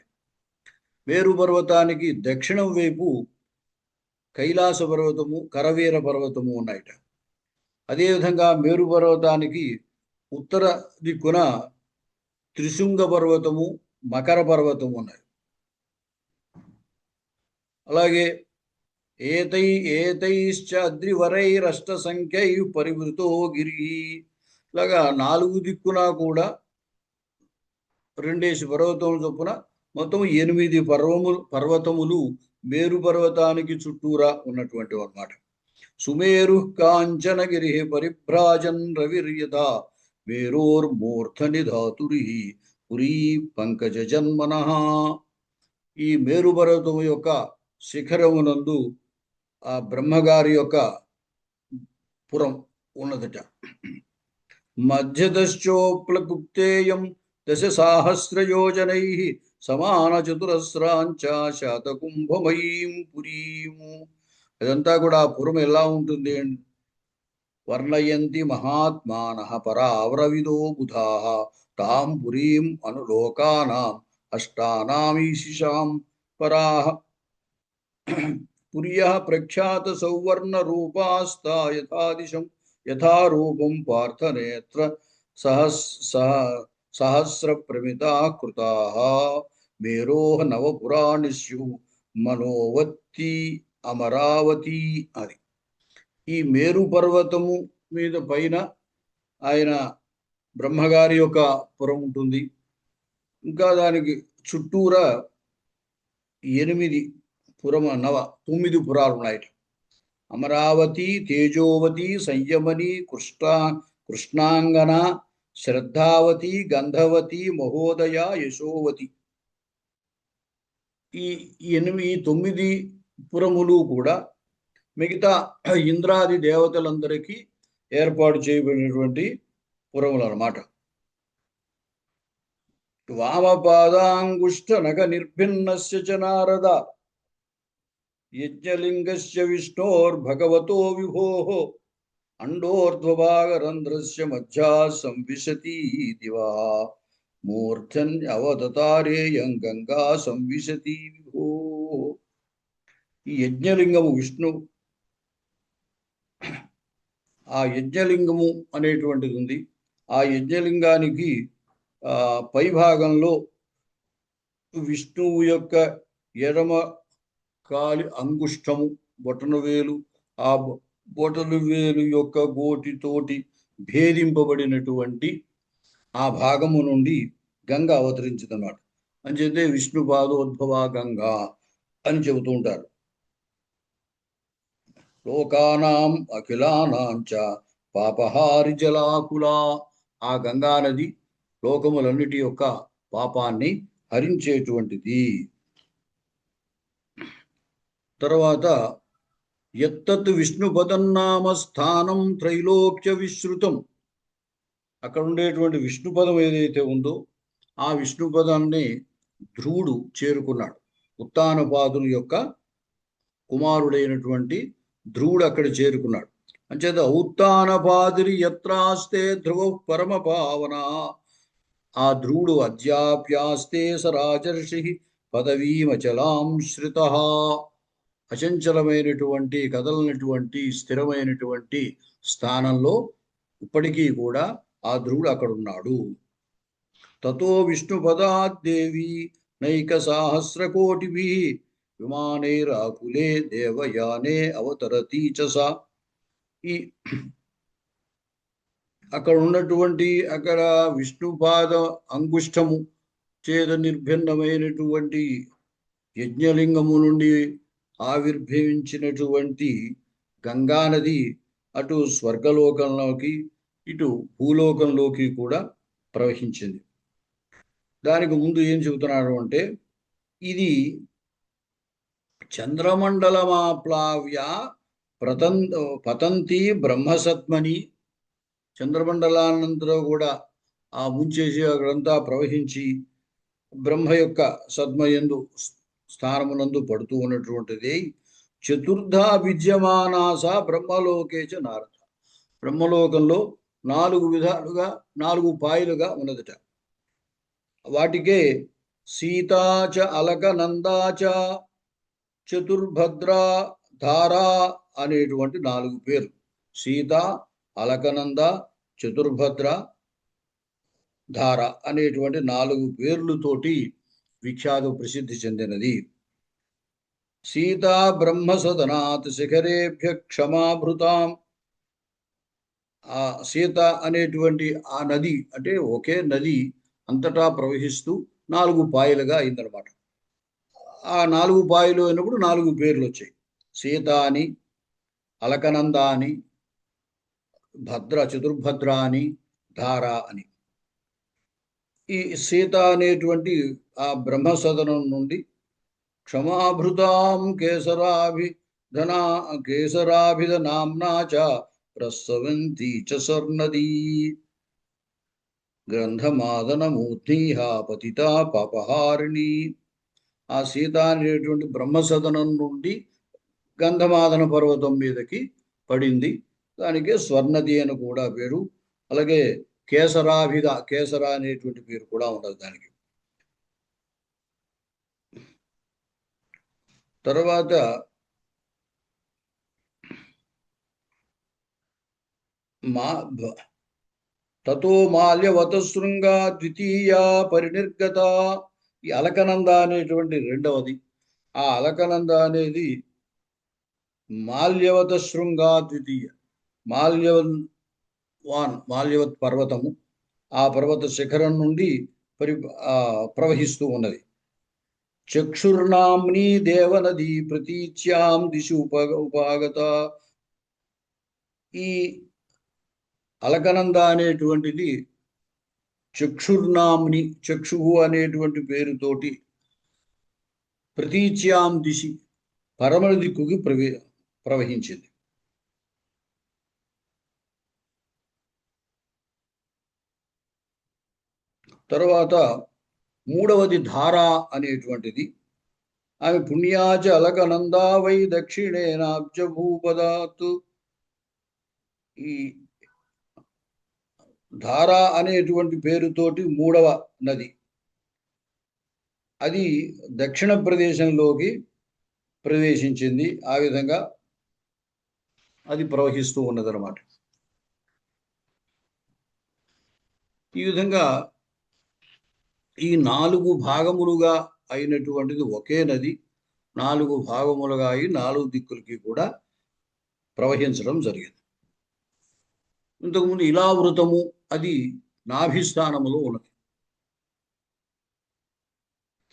S1: మేరు పర్వతానికి దక్షిణం వైపు కైలాస పర్వతము, కరవీర పర్వతము ఉన్నాయట. అదేవిధంగా మేరు పర్వతానికి ఉత్తర దిక్కున త్రిశృంగ పర్వతము, మకర పర్వతము ఉన్నాయి. అలాగే ఏతైశ్చ అద్రివరైరష్ట సంఖ్యై పరివృతో గిరి. ఇలాగా 4 దిక్కున కూడా 2 పర్వతములు చొప్పున మొత్తం 8 పర్వతములు మేరు పర్వతానికి చుట్టూరా ఉన్నటువంటి అన్నమాట. సుమేరు కాంచనగిరి పరిభ్రాజన్ రవిర్యథ మేరోర్మూర్ధని ధాతురి పురీ పంకజ జన్మన. ఈ మేరు పర్వతం యొక్క శిఖరమునందు ఆ బ్రహ్మగారి యొక్క పురం ఉన్నదట. మధ్యదశ్చోప్లగుప్తేయం 10 యోజనై సమాన చతురస్రాంచ శాతకుంభమయీం పురీము. అదంతా కూడా ఆ పురం ఎలా ఉంటుంది? వర్ణయంతి మహాత్మానః పరావరవిదో బుధాః తాం పురీం అనులోకానాం అష్టానామీశిషాం పరాః. పుర్యః ప్రఖ్యాత సౌవర్ణ రూపాస్తా యథాదిశం యథారూపం పార్థనేత్ర సహస్ర ప్రమితా కృతాః మేరోః నవపురాణిషు మనోవత్తి అమరావతి అని. ఈ మేరు పర్వతము మీద పైన ఆయన బ్రహ్మగారి యొక్క పురం ఉంటుంది. ఇంకా దానికి చుట్టూరా 9 పురాలు ఉన్నాయి. అమరావతి, తేజోవతి, సంయమని, కృష్ణాంగన, శ్రద్ధావతి, గంధవతి, మహోదయ, యశోవతి. ఈ 9 పురములు కూడా మిగతా ఇంద్రాది దేవతలందరికీ ఏర్పాటు చేయబడినటువంటి పురములు అన్నమాట. వామపాదాంగుష్ట నగ నిర్భిన్నస్య చ నారద యజ్ఞలింగస్య విష్ణోర్భగవతో విభోః అండోర్ధ్వభాగరంధ్రస్య మధ్యా సంవిశతి దివా మూర్ధన్యవతారేయం గంగా సంవిశతి విభోః. ఈ యజ్ఞలింగము విష్ణు, ఆ యజ్ఞలింగము అనేటువంటిది ఉంది. ఆ యజ్ఞలింగానికి పై భాగంలో విష్ణువు యొక్క ఎడమ కాలి అంగుష్టము, బొటనవేలు, ఆ బొటనవేలు యొక్క గోటితోటి భేదింపబడినటువంటి ఆ భాగము నుండి గంగ అవతరించిందన్నమాట. అని చెప్తే విష్ణు పాదోద్భవ గంగా అని చెబుతూ ఉంటారు. లోకానాం అఖిలానాంచ పాపహారి జలాకులా. ఆ గంగా నది లోకములన్నిటి యొక్క పాపాన్ని హరించేటువంటిది. తర్వాత యత్తత్ విష్ణుపదన్నామ స్థానం త్రైలోక్య విశ్రుతం. అక్కడ ఉండేటువంటి విష్ణుపదం ఏదైతే ఉందో ఆ విష్ణుపదాన్ని ధ్రువుడు చేరుకున్నాడు. ఉత్తానపాదుని యొక్క కుమారుడైనటువంటి ధ్రువుడు అక్కడ చేరుకున్నాడు. అంచేత ఉత్తానపాదిరి యత్రాస్తే ధ్రువ పరమ పావన. ఆ ధ్రువుడు అద్యాప్యాస్తే సరాజర్షి పదవీమచలాం శ్రిత. అచంచలమైనటువంటి, కదలనటువంటి, స్థిరమైనటువంటి స్థానంలో ఇప్పటికీ కూడా ఆ ధ్రువుడు అక్కడున్నాడు. తతో విష్ణుపదాద్దేవి నైక సహస్రకోటిభి విమానైరాకులే దేవయానే అవతరతి చ సా. ఈ అక్కడ ఉన్నటువంటి అక్కడ విష్ణుపాద అంగుష్టము చేత నిర్భిన్నమైనటువంటి యజ్ఞలింగము నుండి ఆవిర్భవించినటువంటి గంగానది అటు స్వర్గలోకంలోకి ఇటు భూలోకంలోకి కూడా ప్రవహించింది. దానికి ముందు ఏం చెబుతున్నారు అంటే, ఇది చంద్రమండలమాప్లావ్య పతంతి బ్రహ్మసత్మని. చంద్రమండలానంతలో కూడా ఆ ముంచేసి అక్కడంతా ప్రవహించి బ్రహ్మ యొక్క సద్మయందు స్థానమునందు పడుతూ ఉన్నటువంటిది చతుర్థా విద్యమానాసా బ్రహ్మలోకే చ నారద. బ్రహ్మలోకంలో 4 విధాలుగా 4 పాయలుగా ఉన్నదట. వాటికే సీతాచ అలకనందాచ చతుర్భద్ర ధారా అనేటువంటి 4 పేర్లు. సీత, అలకనంద, చతుర్భద్ర, ధార అనేటువంటి 4 పేర్లతోటి విఖ్యాత ప్రసిద్ధి చెందినది. సీతా బ్రహ్మసదనాత్ శిఖరేభ్య క్షమాభృతాం. ఆ సీత అనేటువంటి ఆ నది అంటే ఒకే నది అంతటా ప్రవహిస్తూ 4 పాయలుగా అయిందనమాట. ఆ 4 పాయలు అయినప్పుడు 4 పేర్లు వచ్చాయి. సీత అని, అలకనంద అని, చతుర్భద్ర అని, ధార అని. ఈ సీత అనేటువంటి ఆ బ్రహ్మసదనం నుండి క్షమాభృతాం కేసరాభిధ నామ్నా చ ప్రసవంతి చ స్వర్ణదీ గ్రంథమాదనమూర్తిహ పతితా పాపహారిణి. ఆ సీత అనేటువంటి బ్రహ్మసదనం నుండి గంధమాదన పర్వతం మీదకి పడింది. దానికి స్వర్ణది అని కూడా పేరు. అలాగే కేసర అనేటువంటి పేరు కూడా ఉన్నది దానికి. తర్వాత తతో మాల్యవత శృంగా ద్వితీయ పరినిర్గత. ఈ అలకనంద అనేటువంటి రెండవది. ఆ అలకనంద అనేది మాల్యవత శృంగా ద్వితీయ. మాల్యవత్ పర్వతము, ఆ పర్వత శిఖరం నుండి ప్రవహిస్తూ ఉన్నది. చక్షుర్నామ్ని దేవనది ప్రతీచ్యాం దిశు ఉపాగత. ఈ అలకనంద అనేటువంటిది చక్షుర్నామ్ని, చక్షువు అనేటువంటి పేరుతోటి ప్రతీచ్యాం దిశి పరమణ దిక్కుకి ప్రవహించింది. తర్వాత మూడవది ధార అనేటువంటిది. ఆమె పుణ్యాచ అలకనందా వై దక్షిణేనాబ్జ భూపదాత్. ఈ ధార అనేటువంటి పేరుతోటి మూడవ నది. అది దక్షిణ ప్రదేశంలోకి ప్రవేశించింది. ఆ విధంగా అది ప్రవహిస్తూ ఉన్నదన్నమాట. ఈ విధంగా ఈ 4 భాగములుగా అయినటువంటిది ఒకే నది 4 భాగములుగా అయి 4 దిక్కులకి కూడా ప్రవహించడం జరిగింది. ఇంతకుముందు ఇలావృతము అది నాభిస్థానములో ఉన్నది.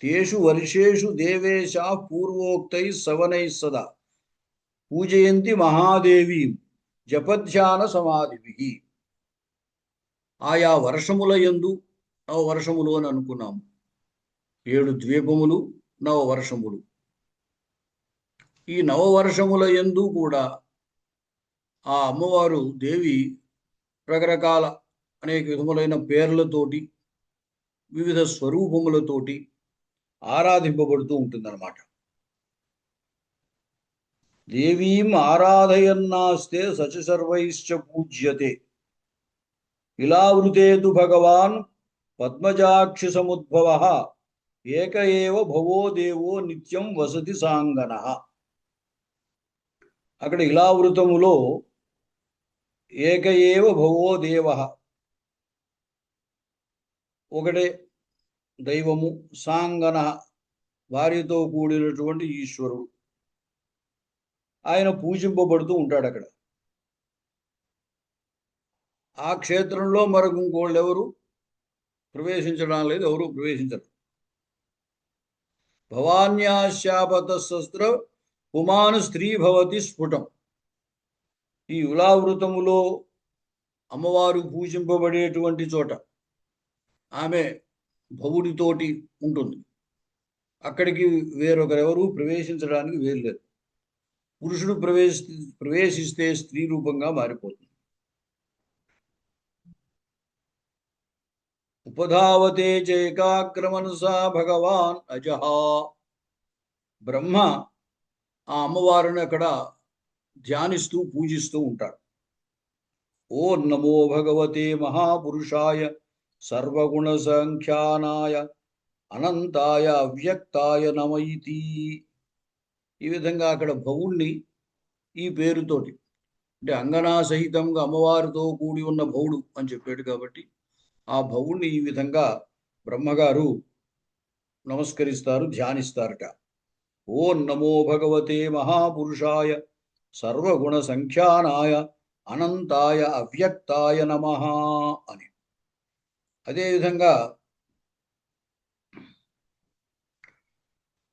S1: తేషు వర్షేషు దేవేశా పూర్వోక్తై సవనై సదా పూజయంతి మహాదేవి జపధ్యాన సమాధిభి. ఆయా వర్షముల యందు, నవవర్షములు అని అనుకున్నాము, 7 ద్వీపములు, నవవర్షములు. ఈ నవవర్షముల యందు కూడా ఆ అమ్మవారు దేవి రకరకాల అనేక విధములైన పేర్లతోటి, వివిధ స్వరూపములతోటి ఆరాధింపబడుతూ ఉంటుందన్నమాట. దేవీం ఆరాధయన్నాస్తే సచ సర్వైశ్చ పూజ్యతే. ఇలావృతేతు భగవాన్ పద్మజాక్షి సముద్భవ ఏక ఏవ భవో దేవో నిత్యం వసతి సాంగన. అక్కడ ఇలావృతములో ఏక ఏవ భవో దేవ, ఒకటే దైవము, సాంగన వారితో కూడినటువంటి ఈశ్వరుడు, ఆయన పూజింపబడుతూ ఉంటాడు అక్కడ. ఆ క్షేత్రంలో మరొక ఇంకోళ్ళు ఎవరు ప్రవేశించడం లేదు, ఎవరు ప్రవేశించరు. భవాన్యాశాపత శస్త్ర పుమాను స్త్రీ భవతి స్ఫుటం. ఈ ఉలావృతములో అమ్మవారు పూజింపబడేటువంటి చోట ఆమె భవుడితోటి ఉంటుంది. అక్కడికి వేరొకరెవరు ప్రవేశించడానికి వీల్లేదు. పురుషుడు ప్రవేశిస్తే స్త్రీ రూపంగా మారిపోతుంది. ఉపధావతే చైకాగ్రమనసా భగవాన్ అజహా. బ్రహ్మ ఆ అమ్మవారిని అక్కడ ధ్యానిస్తూ పూజిస్తూ ఉంటారు. ఓ నమో భగవతే మహాపురుషాయ సర్వగుణ సంఖ్యానాయ అనంతాయ అవ్యక్తాయ నమైతి. ఈ విధంగా అక్కడ భవుణ్ణి ఈ పేరుతోటి, అంటే అంగనా సహితంగా అమ్మవారితో కూడి ఉన్న భవుడు అని చెప్పాడు కాబట్టి ఆ భవుణ్ణి ఈ విధంగా బ్రహ్మగారు నమస్కరిస్తారు, ధ్యానిస్తారట. ఓ నమో భగవతే మహాపురుషాయ సర్వగుణ సంఖ్యానాయ అనంతాయ అవ్యక్తాయ నమః అని. అదేవిధంగా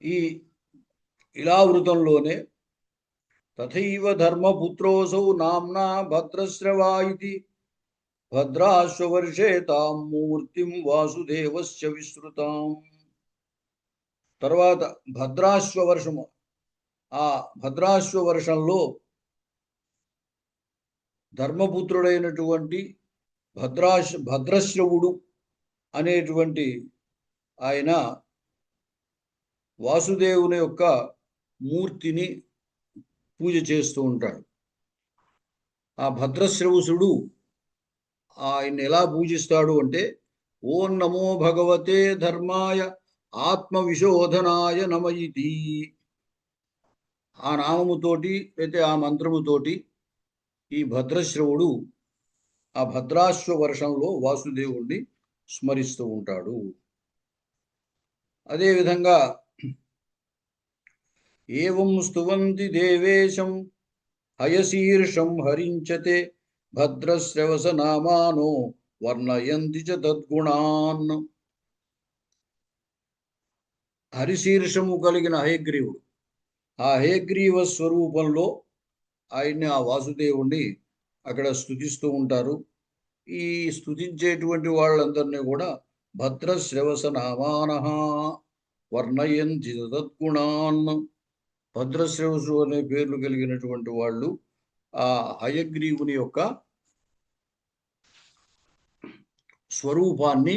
S1: ఈ ఇలావృతంలోనే తథైవ ధర్మపుత్రోసౌ నామ్నా భద్రశ్రవా ఇతి భద్రాశ్వవర్షే తాం మూర్తిం వాసుదేవస్య విశ్రుతాం. తర్వాత భద్రాశ్వవర్షము, ఆ భద్రాశ్వవర్షంలో ధర్మపుత్రుడైనటువంటి భద్రశ్రవుడు అనేటువంటి ఆయన వాసుదేవుని యొక్క మూర్తిని పూజ చేస్తూ ఉంటాడు. ఆ భద్రశ్రవుసుడు ఆయన ఎలా పూజిస్తాడు అంటే, ఓం నమో భగవతే ధర్మాయ ఆత్మవిశోధనాయ నమయితి. ఆ నామముతోటి అయితే ఆ మంత్రముతోటి ఈ భద్రశ్రవుడు ఆ భద్రాశ్వ వర్షంలో వాసుదేవుణ్ణి స్మరిస్తూ ఉంటాడు. అదేవిధంగా ఏవం స్తువంతి దేవేశం హయశీర్షం హరించతే భద్రశ్రవస నామానో వర్ణయంతి చ తద్గుణాన్. హరిశీర్షము కలిగిన హయగ్రీవుడు, ఆ హయగ్రీవ స్వరూపంలో ఆయన్ని, ఆ వాసుదేవుణ్ణి అక్కడ స్తుతిస్తూ ఉంటారు. ఈ స్తుతించేటువంటి వాళ్ళందరినీ కూడా భద్రశ్రవస నామానః వర్ణయంతి తద్గుణాన్. భద్రశ్రవసు అనే పేర్లు కలిగినటువంటి వాళ్ళు ఆ హయగ్రీవుని యొక్క స్వరూపాన్ని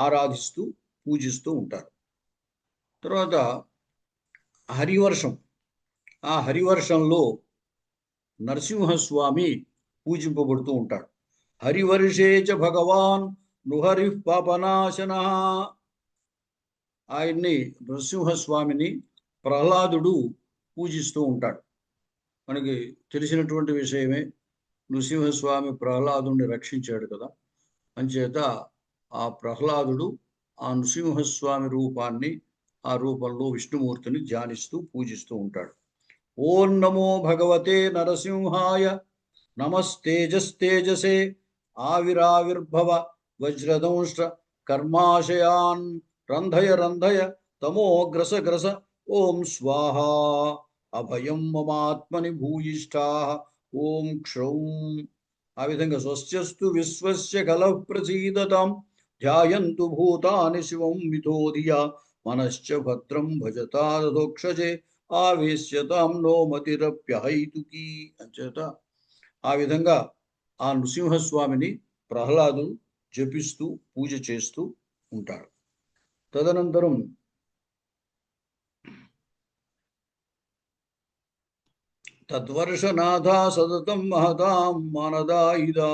S1: ఆరాధిస్తూ పూజిస్తూ ఉంటారు. తర్వాత హరివర్షం, ఆ హరివర్షంలో నరసింహస్వామి పూజింపబడుతూ ఉంటాడు. హరివర్షే చ భగవాన్ నృహరి పాపనాశన. ఆయన్ని, నరసింహస్వామిని ప్రహ్లాదుడు పూజిస్తూ ఉంటాడు. మనకి తెలిసినటువంటి విషయమే, నృసింహస్వామి ప్రహ్లాదుని రక్షించాడు కదా. అంచేత ఆ ప్రహ్లాదుడు ఆ నృసింహస్వామి రూపాన్ని, ఆ రూపంలో విష్ణుమూర్తిని ధ్యానిస్తూ పూజిస్తూ ఉంటాడు. ఓం నమో భగవతే నరసింహాయ నమస్తేజస్తేజసే ఆవిరావిర్భవ వజ్రదంష్ట కర్మాశయాన్ రంధయ రంధయ తమో గ్రస గ్రస ఓం స్వాహా అభయం మమాత్మని భూయిష్టా ఓం క్షౌం. ఆ విధంగా స్వస్యస్తు విశ్వస్య కలః ప్రసీదతాం ధ్యాయంతు భూతాని శివం మిథోధియా మనశ్చ భద్రం భజతాదోక్షజే ఆవేశ్యతాం నో మతిరప్యహైతుకీ. అంచేత ఆ విధంగా ఆ నృసింహస్వామిని ప్రహ్లాదు జపిస్తూ పూజ చేస్తూ ఉంటాడు. తదనంతరం తద్వర్షనాథా సతతం మహతాం మానదాయిదా.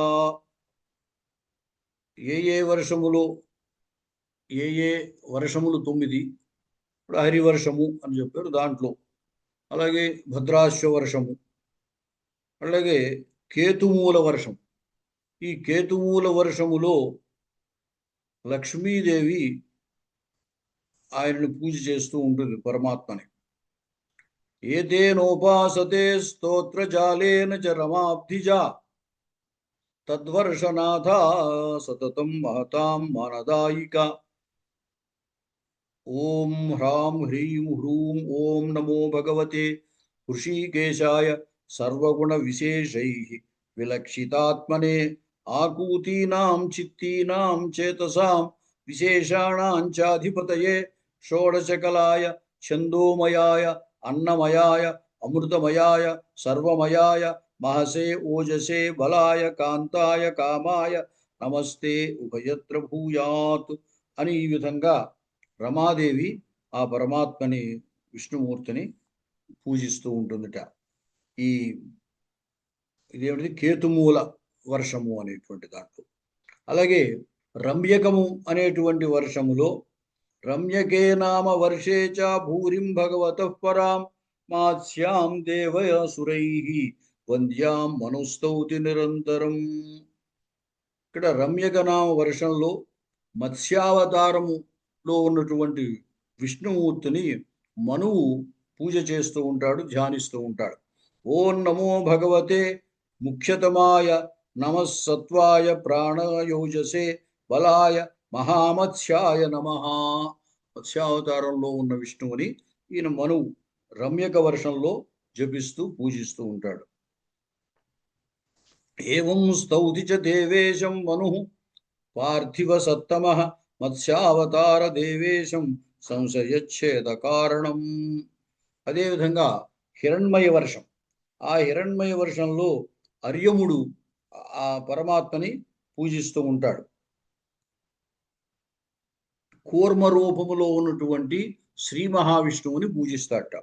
S1: ఏ వర్షములో ఏ వర్షములు 9, ఇప్పుడు హరివర్షము అని చెప్పారు దాంట్లో, అలాగే భద్రాశ్వ వర్షము, అలాగే కేతుమూల వర్షం. ఈ కేతుమూల వర్షములో లక్ష్మీదేవి ఆయనను పూజ చేస్తూ ఉంటుంది, పరమాత్మని. ఏతేనోపాసతే స్తోత్రజాలేన చ రమాబ్ధిజా తద్వర్షనాథ సతతం మహతాం మానదాయిక. ఓం హ్రాం హ్రీం హ్రూం ఓం నమో భగవతే హృషీకేశాయ సర్వగుణ విశేషైః విలక్షితాత్మనే ఆకూతీనాం చిత్తీనాం చేతసాం విశేషాణాం చాధిపతయే షోడశకలాయ ఛందోమయాయ అన్నమయాయ అమృతమయాయ సర్వమయాయ మహసే ఓజసే బలాయ కాంతాయ కామాయ నమస్తే ఉభయత్ర భూయాత్ అని ఈ విధంగా రమాదేవి ఆ పరమాత్మని, విష్ణుమూర్తిని పూజిస్తూ ఉంటుందిట. ఈ ఇదేమిటి కేతుమూల వర్షము అనేటువంటి దాంట్లో. అలాగే రమ్యకము అనేటువంటి వర్షములో రమ్యకే నామ వర్షే చ భూరిం భగవతః పరాం మాస్యాం దేవయాసురై వంద్యాం మనుస్తౌతి నిరంతరం. ఇక్కడ రమ్యక నామ వర్షంలో మత్స్యావతారములో ఉన్నటువంటి విష్ణుమూర్తిని మనువు పూజ చేస్తూ ఉంటాడు, ధ్యానిస్తూ ఉంటాడు. ఓం నమో భగవతే ముఖ్యతమాయ నమస్సత్వాయ ప్రాణయోజసే బలాయ మహామత్స్యాయ నమః. మత్స్యావతారంలో ఉన్న విష్ణువుని ఈయన మనువు రమ్యక వర్షంలో జపిస్తూ పూజిస్తూ ఉంటాడు. ఏవం స్తౌతి చ దేవేశం మనుః పార్థివ సత్తమః మత్స్యావతార దేవేశం సంశయచ్ఛేద కారణం. అదేవిధంగా హిరణ్మయ వర్షం, ఆ హిరణ్మయ వర్షంలో అర్యముడు ఆ పరమాత్మని పూజిస్తూ ఉంటాడు. కూర్మ రూపములో ఉన్నటువంటి శ్రీ మహావిష్ణువుని పూజిస్తాడట.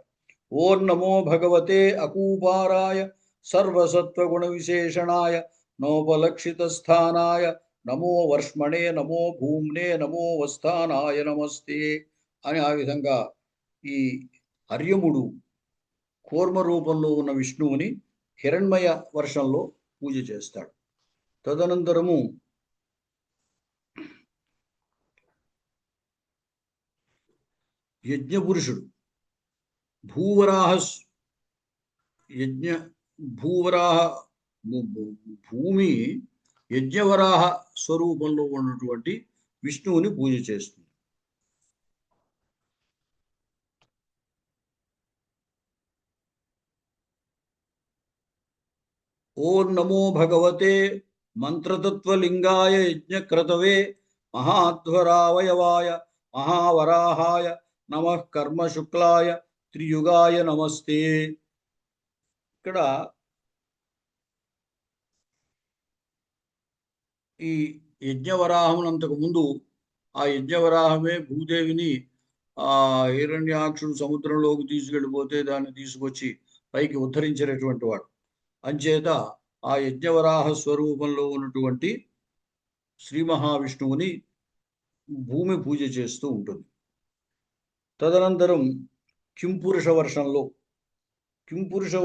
S1: ఓం నమో భగవతే అకూపారాయ సర్వసత్వగుణ విశేషణాయ నోపలక్షిత స్థానాయ నమో వర్ష్మణే నమో భూమ్నే నమో వస్థానాయ నమస్తే అని ఆ విధంగా ఈ అర్యముడు కూర్మ రూపంలో ఉన్న విష్ణువుని హిరణ్మయ వర్షంలో పూజ చేస్తాడు. తదనంతరము యజ్ఞపురుషుడు భూవరాహ భూమి యజ్ఞవరాహ స్వరూపంలో ఉన్నటువంటి విష్ణువుని పూజ చేస్తుంది. ఓం నమో భగవతే మంత్రతత్వలింగాయ యజ్ఞక్రతవే మహాధ్వరావయవాయ మహావరాహాయ నమః కర్మ శుక్లాయ త్రియుగాయ నమస్తే. ఇక్కడ ఈ యజ్ఞవరాహమునంతకు ముందు ఆ యజ్ఞవరాహమే భూదేవిని ఆ హిరణ్యాక్షుడు సముద్రంలోకి తీసుకెళ్ళిపోతే దాన్ని తీసుకొచ్చి పైకి ఉద్ధరించినటువంటి వాడు. అంచేత ఆ యజ్ఞవరాహ స్వరూపంలో ఉన్నటువంటి శ్రీ మహావిష్ణువుని భూమి పూజ చేస్తూ ఉంటుంది. తదనంతరం కింపురుష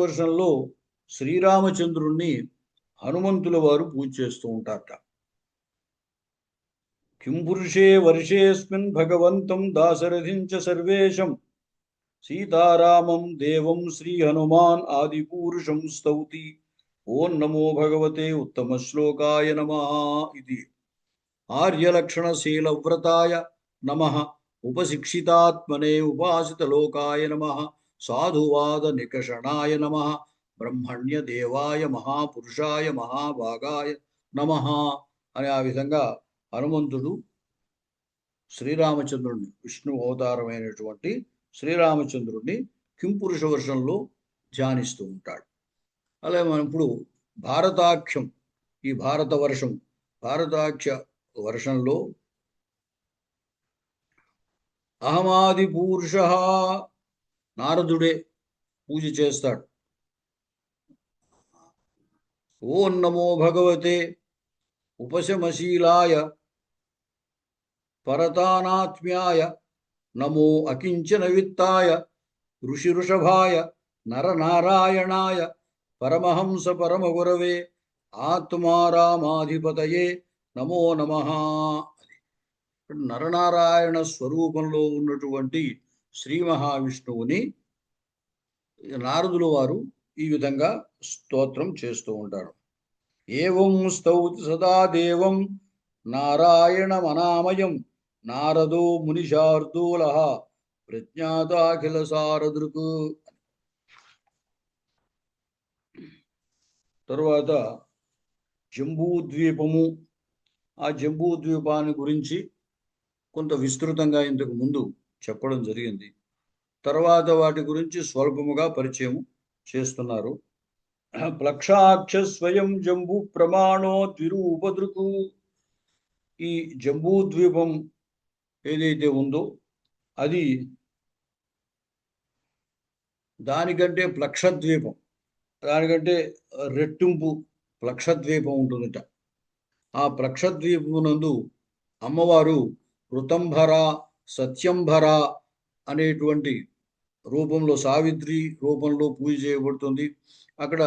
S1: వర్షంలో శ్రీరామచంద్రుణ్ణి హనుమంతుల వారు పూజ చేస్తూ ఉంటారట. కింపురుషే వర్షేస్మిన్ భగవంతం దాశరథించ సర్వేశం సీతారామం దేవం శ్రీ హనుమాన్ ఆదిపురుషం స్తౌతి. ఓం నమో భగవతే ఉత్తమ శ్లోకాయ నమః. ఇది ఆర్యలక్షణశీలవ్రతాయ నమః ఉపశిక్షితాత్మనే ఉపాసితలోకాయ నమః సాధువాద నికషణాయ నమః బ్రహ్మణ్య దేవాయ మహాపురుషాయ మహాభాగాయ నమః అని ఆ విధంగా హనుమంతుడు శ్రీరామచంద్రుడిని విష్ణు అవతారమైనటువంటి శ్రీరామచంద్రుడిని కింపురుష వర్షంలో ధ్యానిస్తూ ఉంటాడు. అలాగే మనం ఇప్పుడు భారతాఖ్యం, ఈ భారతాఖ్య వర్షంలో అహమాది పూరుష నారదుడే పూజ చేస్తాడు. ఓం నమో భగవతే ఉపశమశీలాయ పరతానాత్మ్యాయ నమో అకించన విత్తాయ ఋషిఋషభాయ నరనారాయణాయ పరమహంస పరమగురవే ఆత్మారామాధిపతయే నమో నమః. నరనారాయణ స్వరూపంలో ఉన్నటువంటి శ్రీ మహావిష్ణువుని నారదుల వారు ఈ విధంగా స్తోత్రం చేస్తూ ఉంటారు. ఏవం స్తౌతి సదా దేవం నారాయణమనామయం నారదో మునిశార్దూల ప్రజ్ఞాతాఖిల సారదృక్. తరువాత జంబూద్వీపము, ఆ జంబూద్వీపాన్ని గురించి కొంత విస్తృతంగా ఇంతకు ముందు చెప్పడం జరిగింది. తర్వాత వాటి గురించి స్వల్పముగా పరిచయం చేస్తున్నారు. ప్లక్షాక్ష స్వయం జంబూ ప్రమాణో ద్విరూపదృకు. ఈ జంబూద్వీపం ఏదైతే ఉందో అది దానికంటే ప్లక్షద్వీపం, దానికంటే రెట్టింపు ప్లక్షద్వీపం ఉంటుందట. ఆ ప్లక్షద్వీపమునందు అమ్మవారు ఋతంభర, సత్యంభర అనేటువంటి రూపంలో, సావిత్రి రూపంలో పూజ చేయబడుతుంది. అక్కడ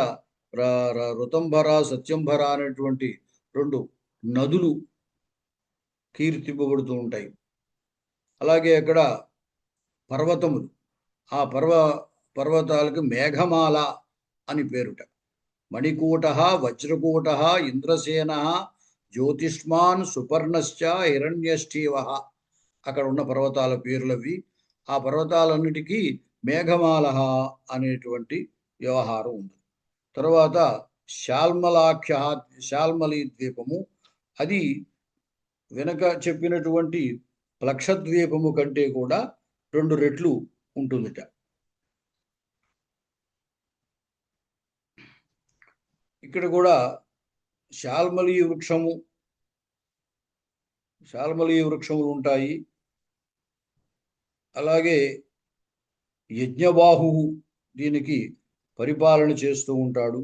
S1: ఋతంభర, సత్యంభర అనేటువంటి రెండు నదులు కీర్తింపబడుతూ ఉంటాయి. అలాగే అక్కడ పర్వతములు, ఆ పర్వతాలకు మేఘమాల అని పేరుట. మణికూట, వజ్రకూట, ఇంద్రసేన, జ్యోతిష్మాన్, సుపర్ణశ్చ, హిరణ్యష్ఠీవ అక్కడ ఉన్న పర్వతాల పేర్లవి. ఆ పర్వతాలన్నిటికీ మేఘమాల అనేటువంటి వ్యవహారం ఉంది. తర్వాత శాల్మలి ద్వీపము, అది వెనక చెప్పినటువంటి ప్లక్షద్వీపము కంటే కూడా 2 రెట్లు ఉంటుందిట. ఇక్కడ కూడా శాల్మలి వృక్షములు ఉంటాయి. అలాగే యజ్ఞబాహు దీనికి పరిపాలన చేస్తూ ఉంటాడు.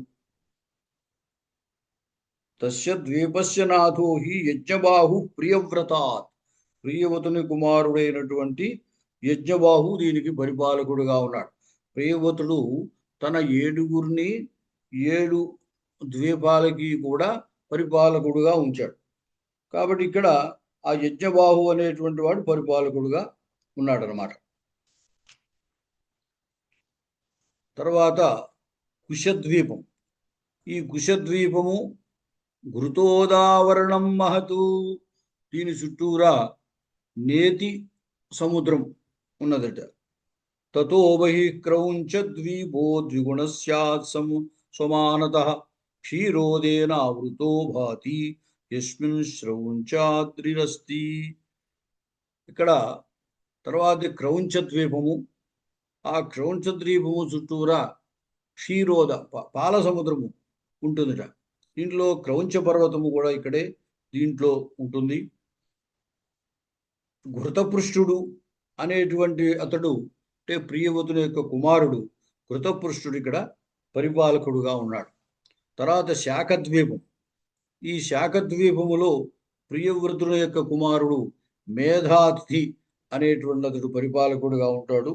S1: తస్య ద్వీపస్య నాథో హి యజ్ఞబాహు ప్రియవ్రతాత్, ప్రియవతుని కుమారుడైనటువంటి యజ్ఞబాహు దీనికి పరిపాలకుడుగా ఉన్నాడు. ప్రియవతుడు తన 7 ద్వీపాలకి కూడా పరిపాలకుడుగా ఉంచాడు. కాబట్టి ఇక్కడ ఆ యజ్ఞబాహు అనేటువంటి వాడు పరిపాలకుడుగా ఉన్నాడు అన్నమాట. తర్వాత కుశద్వీపం. ఈ కుశద్వీపము ఘృతోదావరణం మహతు, దీని చుట్టూరా నేతి సముద్రం ఉన్నదట. తతో బహి క్రౌంచ ద్వీపో ద్విగుణ స్యాత్ సమానతః క్షీరోదేన ఆవృతో భాతి యస్మిన్ శ్రౌంచాద్రిరస్తి. ఇక్కడ తర్వాత క్రౌంచ ద్వీపము, ఆ క్రౌంచ ద్వీపము చుట్టూరా క్షీరోద పాల సముద్రము ఉంటుందిట. దీంట్లో క్రౌంచ పర్వతము కూడా ఇక్కడే దీంట్లో ఉంటుంది. ఘృతపృష్ఠుడు అనేటువంటి అతడు, అంటే ప్రియవతుని యొక్క కుమారుడు ఘృతపృష్ఠుడు ఇక్కడ పరిపాలకుడుగా ఉన్నాడు. తర్వాత శాఖద్వీపం. ఈ శాఖద్వీపములో ప్రియవ్రతుని యొక్క కుమారుడు మేధాతిథి అనేటువంటి అతడు పరిపాలకుడుగా ఉంటాడు.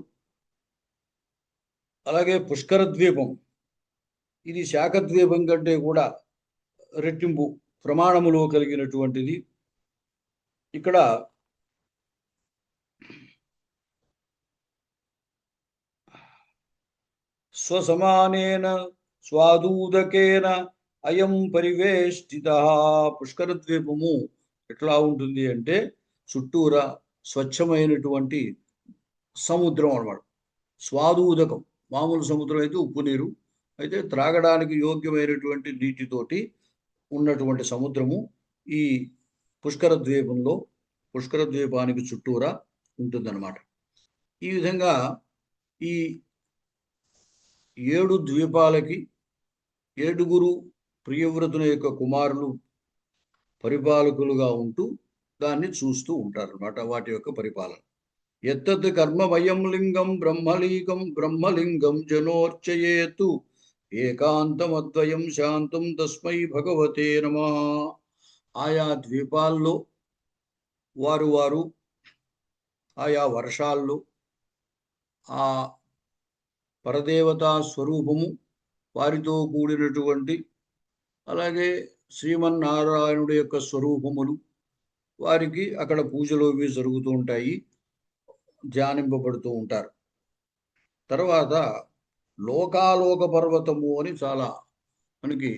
S1: అలాగే పుష్కర ద్వీపం, ఇది శాఖద్వీపం కంటే కూడా రెట్టింపు ప్రమాణములో కలిగినటువంటిది. ఇక్కడ స్వసమానేన స్వాదూదకేన అయం పరివేష్టిత. పుష్కర ద్వీపము ఎట్లా ఉంటుంది అంటే చుట్టూరా స్వచ్ఛమైనటువంటి సముద్రం అన్నమాట. స్వాదూదకం, మామూలు సముద్రం అయితే ఉప్పు నీరు, అయితే త్రాగడానికి యోగ్యమైనటువంటి నీటితోటి ఉన్నటువంటి సముద్రము ఈ పుష్కర ద్వీపానికి చుట్టూరా ఉంటుందన్నమాట. ఈ విధంగా ఈ 7 ద్వీపాలకి 7 ప్రియవ్రతుని యొక్క కుమారులు పరిపాలకులుగా ఉంటూ దాన్ని చూస్తూ ఉంటారన్నమాట, వాటి యొక్క పరిపాలన. ఎత్తత్ కర్మమయం లింగం బ్రహ్మలింగం జనోర్చయేతు ఏకాంతమద్వయం శాంతం తస్మై భగవతే నమః. ఆయా ద్వీపాల్లో వారు ఆయా వర్షాల్లో ఆ పరదేవతా స్వరూపము వారితో కూడినటువంటి, అలాగే శ్రీమన్నారాయణుడి యొక్క స్వరూపములు వారికి అక్కడ పూజలు ఇవి జరుగుతూ ఉంటాయి, ధ్యానింపబడుతూ ఉంటారు. తర్వాత లోకాలోక పర్వతము అని చాలా మనకి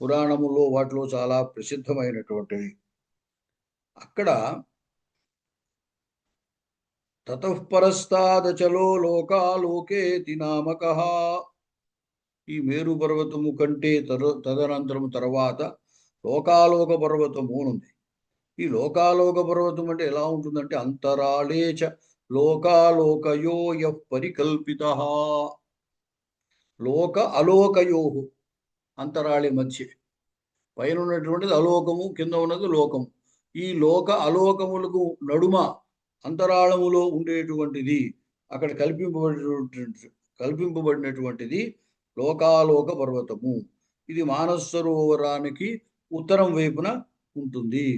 S1: పురాణములో వాటిలో చాలా ప్రసిద్ధమైనటువంటిది. అక్కడ తతఃపరస్తాదచలో లోకాలోకేతి నామకః. ఈ మేరు పర్వతము కంటే తదనంతరము తర్వాత లోకాలోక పర్వతము ఉంది. ఈ లోకాలోక పర్వతం అంటే ఎలా ఉంటుందంటే అంతరాళేచ లోకాలోకయో యః పరికల్పితః. లోక అలోకయో, అంతరాళి మధ్య పైన ఉన్నటువంటిది అలోకము, కింద ఉన్నది లోకము. ఈ లోక అలోకములకు నడుమ అంతరాళములో ఉండేటువంటిది అక్కడ కల్పింపబడినటువంటి కల్పింపబడినటువంటిది లోకాలోక పర్వతము. ఇది మానస సరోవరానికి ఉత్తరం వైపున ఉంటుంది.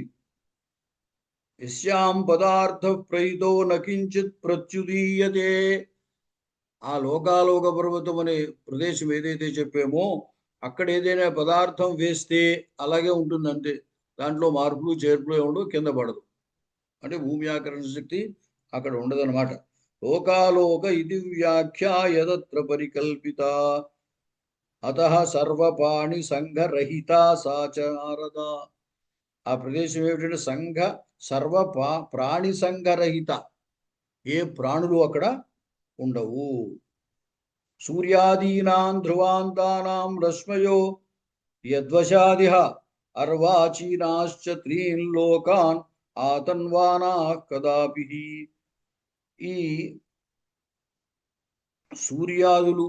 S1: యస్యాం పదార్థ ప్రయుతో నకించిత్ ప్రత్యుదీయతే. ఆ లోకాలోక పర్వతం అనే ప్రదేశం ఏదైతే చెప్పామో అక్కడ ఏదైనా పదార్థం వేస్తే అలాగే ఉంటుంది అంతే. దాంట్లో మార్పులు చేర్పులు ఉండవు, కింద పడదు. అంటే భూమి ఆకర్షణ శక్తి అక్కడ ఉండదన్నమాట. లోకాలోక ఇది వ్యాఖ్యా యదత్ర పరికల్పిత అతః సర్వపాణి సంఘరహిత సాచారద. ఆ ప్రదేశం ఏమిటంటే సర్వ ప్రాణి సంఘరహిత, ఏ ప్రాణులు అక్కడ ఉండవు. సూర్యాదీనాం ధ్రువాంతానాం రశ్మయో యద్వశాదిహ అర్వాచీనాశ్చ త్రీన్ లోకాన్ ఆతన్వానా కదాపి. ఈ సూర్యాదులు,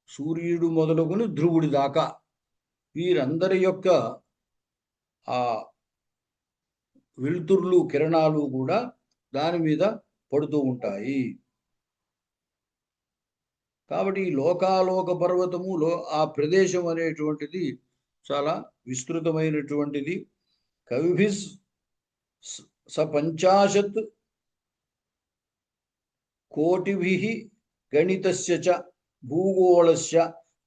S1: సూర్యుడు మొదలుకొని ధ్రువుడి దాకా వీరందరి యొక్క ఆ వెలుతుర్లు, కిరణాలు కూడా దాని మీద పడుతూ ఉంటాయి. కాబట్టి ఈ లోకాలోక పర్వతము ఆ ప్రదేశం అనేటువంటిది చాలా విస్తృతమైనటువంటిది. కవిభిస్ స50 కోటిభిః గణితస్య చ భూగోళస్య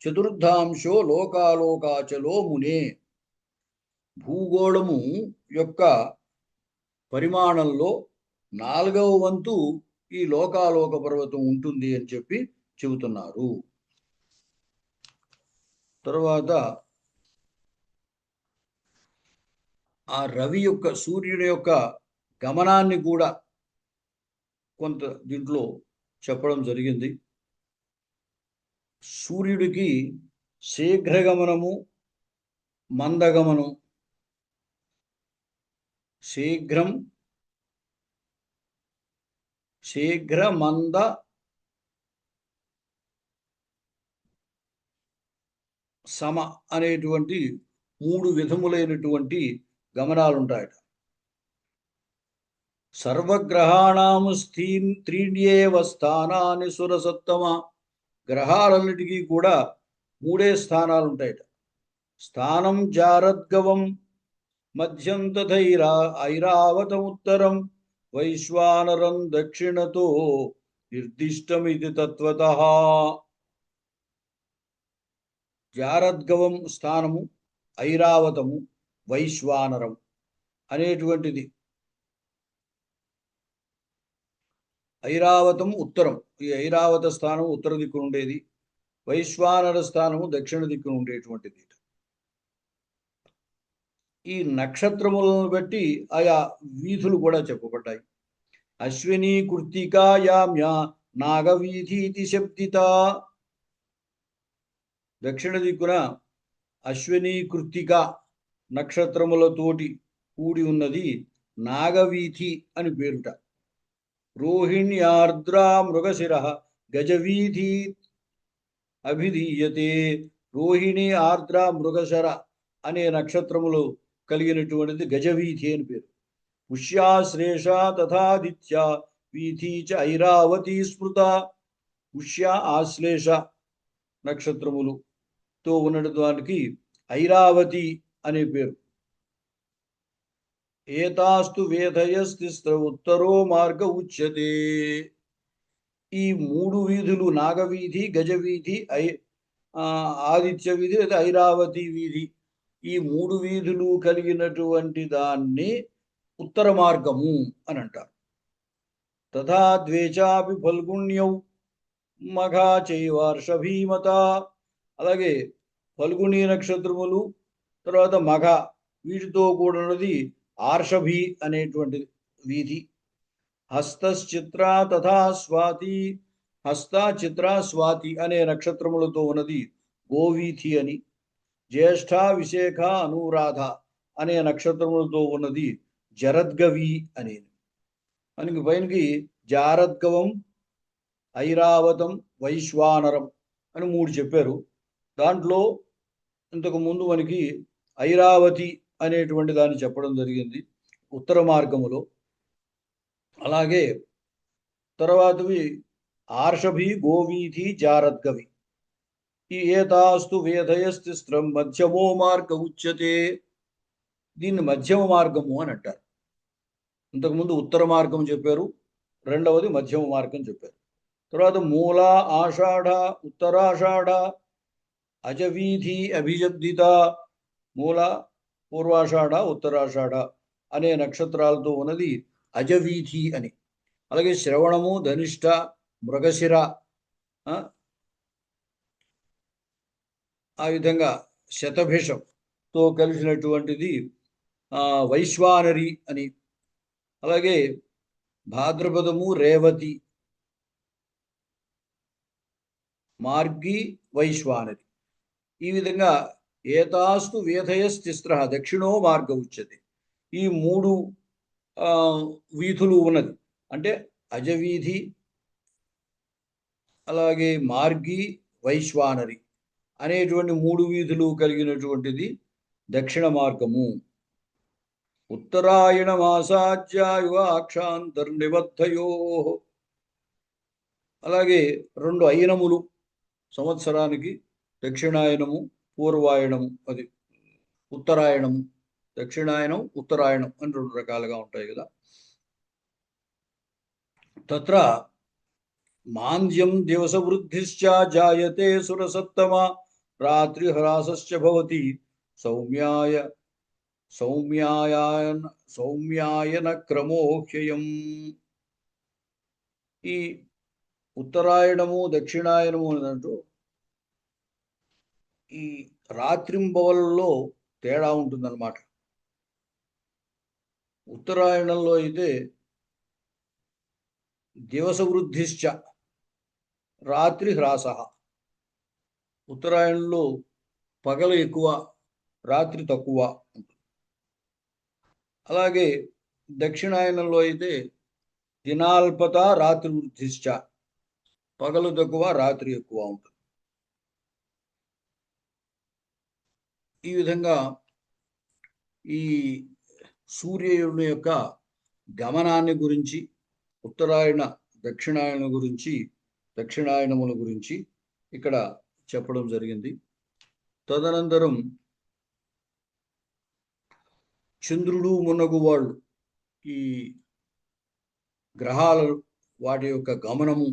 S1: చతుర్థాంశో లోకాలోకాచలో మునే. భూగోళము యొక్క పరిమాణంలో 4వ వంతు ఈ లోకాలోక పర్వతం ఉంటుంది అని చెప్పి చెబుతున్నారు. తర్వాత ఆ రవి యొక్క, సూర్యుని యొక్క గమనాన్ని కూడా కొంత దీంట్లో చెప్పడం జరిగింది. సూర్యుడికి శీఘ్రగమనము, మందగమనం. శీఘ్ర మంద సమ అనేటువంటి 3 విధములైనటువంటి గమనాలు ఉంటాయట. సర్వగ్రహాణం త్రీణ్యేవ స్థానాన్ని సురసత్తమ. గ్రహాలన్నిటికీ కూడా 3 స్థానాలు ఉంటాయట. స్థానం జారద్గవం, మధ్యం తథైరావతముత్తరం, వైశ్వానరం దక్షిణతో నిర్దిష్టమితి తత్వతః. జారద్గవం స్థానము, ఐరావతము, వైశ్వానరం అనేటువంటిది. ఐరావతం ఉత్తరం, ఈ ఐరావత స్థానము ఉత్తర దిక్కున ఉండేది. వైశ్వానర స్థానము దక్షిణ దిక్కున ఉండేటువంటిది. ఈ నక్షత్రములను బట్టి ఆయా వీధులు కూడా చెప్పబడ్డాయి. అశ్విని కృత్తికాయామ్య నాగవీధీతి శబ్దిత. దక్షిణ దిక్కున అశ్విని కృత్తిక నక్షత్రములతోటి కూడి ఉన్నది నాగవీథి అని పేరుట. రోహిణ్యార్ద్రా మృగశిర గజవీధి అభిధీయతే. రోహిణి, ఆర్ద్ర, మృగశర అనే నక్షత్రములు కలిగినటువంటిది గజవీథి అని పేరు. పుష్యాశ్లేష తథాదిత్య వీథి చ ఐరావతి స్మృత. పుష్య, ఆశ్లేష నక్షత్రములుతో ఉన్నదానికి ఐరావతి అనే పేరు. ఏతాస్తు వేదయస్తిస్ర ఉత్తరో మార్గ ఉచ్యతే. ఈ 3 వీధులు, నాగవీధి, గజవీధి, ఆదిత్య వీధి లేదా ఐరావతి వీధి, ఈ 3 వీధులు కలిగినటువంటి దాన్ని ఉత్తర మార్గము అని అంటారు. తథా ద్వేచాపి ఫల్గుణ్యౌ మఘా చైవార్షభీమత. అలాగే ఫల్గుణి నక్షత్రములు, తర్వాత మఘ, వీటితో కూడినది ఆర్షభి అనేటువంటి వీధి. హస్తశ్చిత్ర తథా స్వాతి. హస్త, చిత్ర, స్వాతి అనే నక్షత్రములతో ఉన్నది గోవీథి అని. జ్యేష్ఠ, విశాఖ, అనురాధ అనే నక్షత్రములతో ఉన్నది జరద్గవి అని. మనకి పైనకి జారద్గవం, ఐరావతం, వైశ్వానరం అని 3 చెప్పారు. దాంట్లో ఇంతకు ముందు మనకి ఐరావతి అనేటువంటి దాన్ని చెప్పడం జరిగింది ఉత్తర మార్గములో. అలాగే తర్వాతవి ఆర్షభి గోవీధి జారద్గవి ఈ ఏతాస్తు వేదయస్తిస్త్రం మధ్యమో మార్గ ఉచ్యతే. దీన్ని మధ్యమ మార్గము అని అంటారు. ఇంతకుముందు ఉత్తర మార్గం చెప్పారు, రెండవది మధ్యమ మార్గం చెప్పారు. తర్వాత మూల ఆషాఢ, ఉత్తరాషాఢ, అజవీధి అభిజబ్దిత. మూల, పూర్వాషాఢ, ఉత్తరాషాఢ అనే నక్షత్రాలతో ఉన్నది అజవీధి అని. అలాగే శ్రవణము, ధనిష్ట, మృగశిర, ఆ విధంగా శతభిషంతో కలిసినటువంటిది వైశ్వానరి అని. అలాగే భాద్రపదము, రేవతి, మార్గి, వైశ్వానరి. ఈ విధంగా ఏతాస్తు వేధయస్తిస్ర దక్షిణో మార్గ ఉచ్యతే. ఈ మూడు వీధులు ఉన్నది అంటే అజవీధి, అలాగే మార్గి, వైశ్వానరి అనేటువంటి మూడు వీధులు కలిగినటువంటిది దక్షిణ మార్గము. ఉత్తరాయణ మాసాధ్యాయువాక్షాంతర్నిబద్ధయో. అలాగే రెండు అయనములు సంవత్సరానికి, దక్షిణాయనము, పూర్వాయణము, అది ఉత్తరాయణము. దక్షిణాయనం, ఉత్తరాయణం అని రెండు రకాలుగా ఉంటాయి కదా. తత్ర మాంద్యం దివస వృద్ధిశ్చ జాయతే సురసత్తమ రాత్రి హ్రాసశ్చ భవతి సౌమ్యాయన క్రమోహ్యయం. ఈ ఉత్తరాయణము, దక్షిణాయనము అన్నట్టు ఈ రాత్రింబవల్లో తేడా ఉంటుందన్నమాట. ఉత్తరాయణంలో అయితే దివస వృద్ధిశ్చ రాత్రి హ్రాస. ఉత్తరాయణంలో పగలు ఎక్కువ, రాత్రి తక్కువ ఉంటుంది. అలాగే దక్షిణాయనంలో అయితే దినాల్పత రాత్రి వృద్ధిశ్చ, పగలు తక్కువ, రాత్రి ఎక్కువ ఉంటుంది. ఈ విధంగా ఈ సూర్యుని యొక్క గమనాన్ని గురించి, ఉత్తరాయణ దక్షిణాయన గురించి, దక్షిణాయనముల గురించి ఇక్కడ చెప్పడం జరిగింది. తదనంతరం చంద్రుడు మున్నగు వాళ్ళు ఈ గ్రహాలు వాటి యొక్క గమనము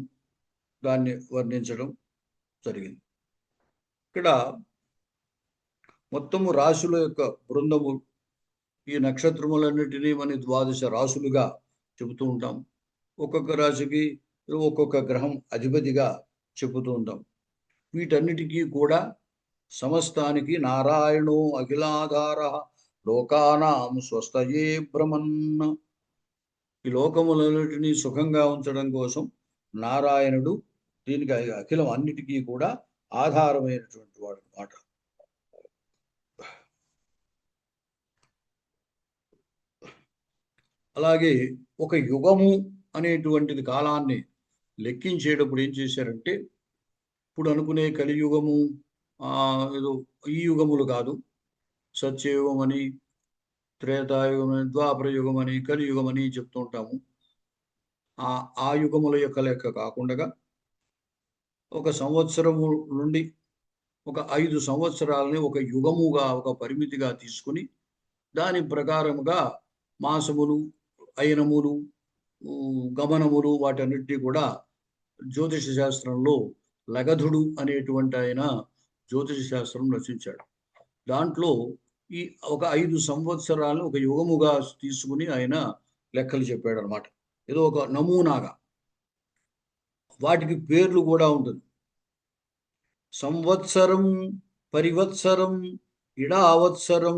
S1: దాన్ని వర్ణించడం జరిగింది. ఇక్కడ మొత్తము రాశుల యొక్క బృందము, ఈ నక్షత్రములన్నిటినీ మన 12 రాశులుగా చెబుతూ ఉంటాం. ఒక్కొక్క రాశికి ఒక్కొక్క గ్రహం అధిపతిగా చెబుతూ ఉంటాం. వీటన్నిటికీ కూడా సమస్తానికి నారాయణో అఖిలాధార లోకానాం స్వస్థయే భ్రమన్. ఈ లోకములన్నిటినీ సుఖంగా ఉంచడం కోసం నారాయణుడు దీనికి అఖిలం అన్నిటికీ కూడా ఆధారమైనటువంటి వాడు అన్నమాట. అలాగే ఒక యుగము అనేటువంటిది కాలాన్ని లెక్కించేటప్పుడు ఏం చేశారంటే, ఇప్పుడు అనుకునే కలియుగము ఏదో ఈ యుగములు కాదు, సత్యయుగం అని, త్రేతాయుగం అని, ద్వాపర యుగం అని, కలియుగం అని చెప్తూ ఉంటాము. ఆ యుగముల యొక్క లెక్క కాకుండా ఒక సంవత్సరము నుండి ఒక 5 సంవత్సరాలని ఒక యుగముగా, ఒక పరిమితిగా తీసుకుని దాని ప్రకారముగా మాసములు, అయనములు, గమనములు వాటన్నిటినీ కూడా జ్యోతిష శాస్త్రంలో లగధుడు అనేటువంటి ఆయన జ్యోతిష శాస్త్రం రచించాడు. దాంట్లో ఈ ఒక 5 సంవత్సరాలను ఒక యుగముగా తీసుకుని ఆయన లెక్కలు చెప్పాడు అనమాట. ఏదో ఒక నమూనాగా. వాటికి పేర్లు కూడా ఉంటుంది. సంవత్సరం, పరివత్సరం, ఇడావత్సరం,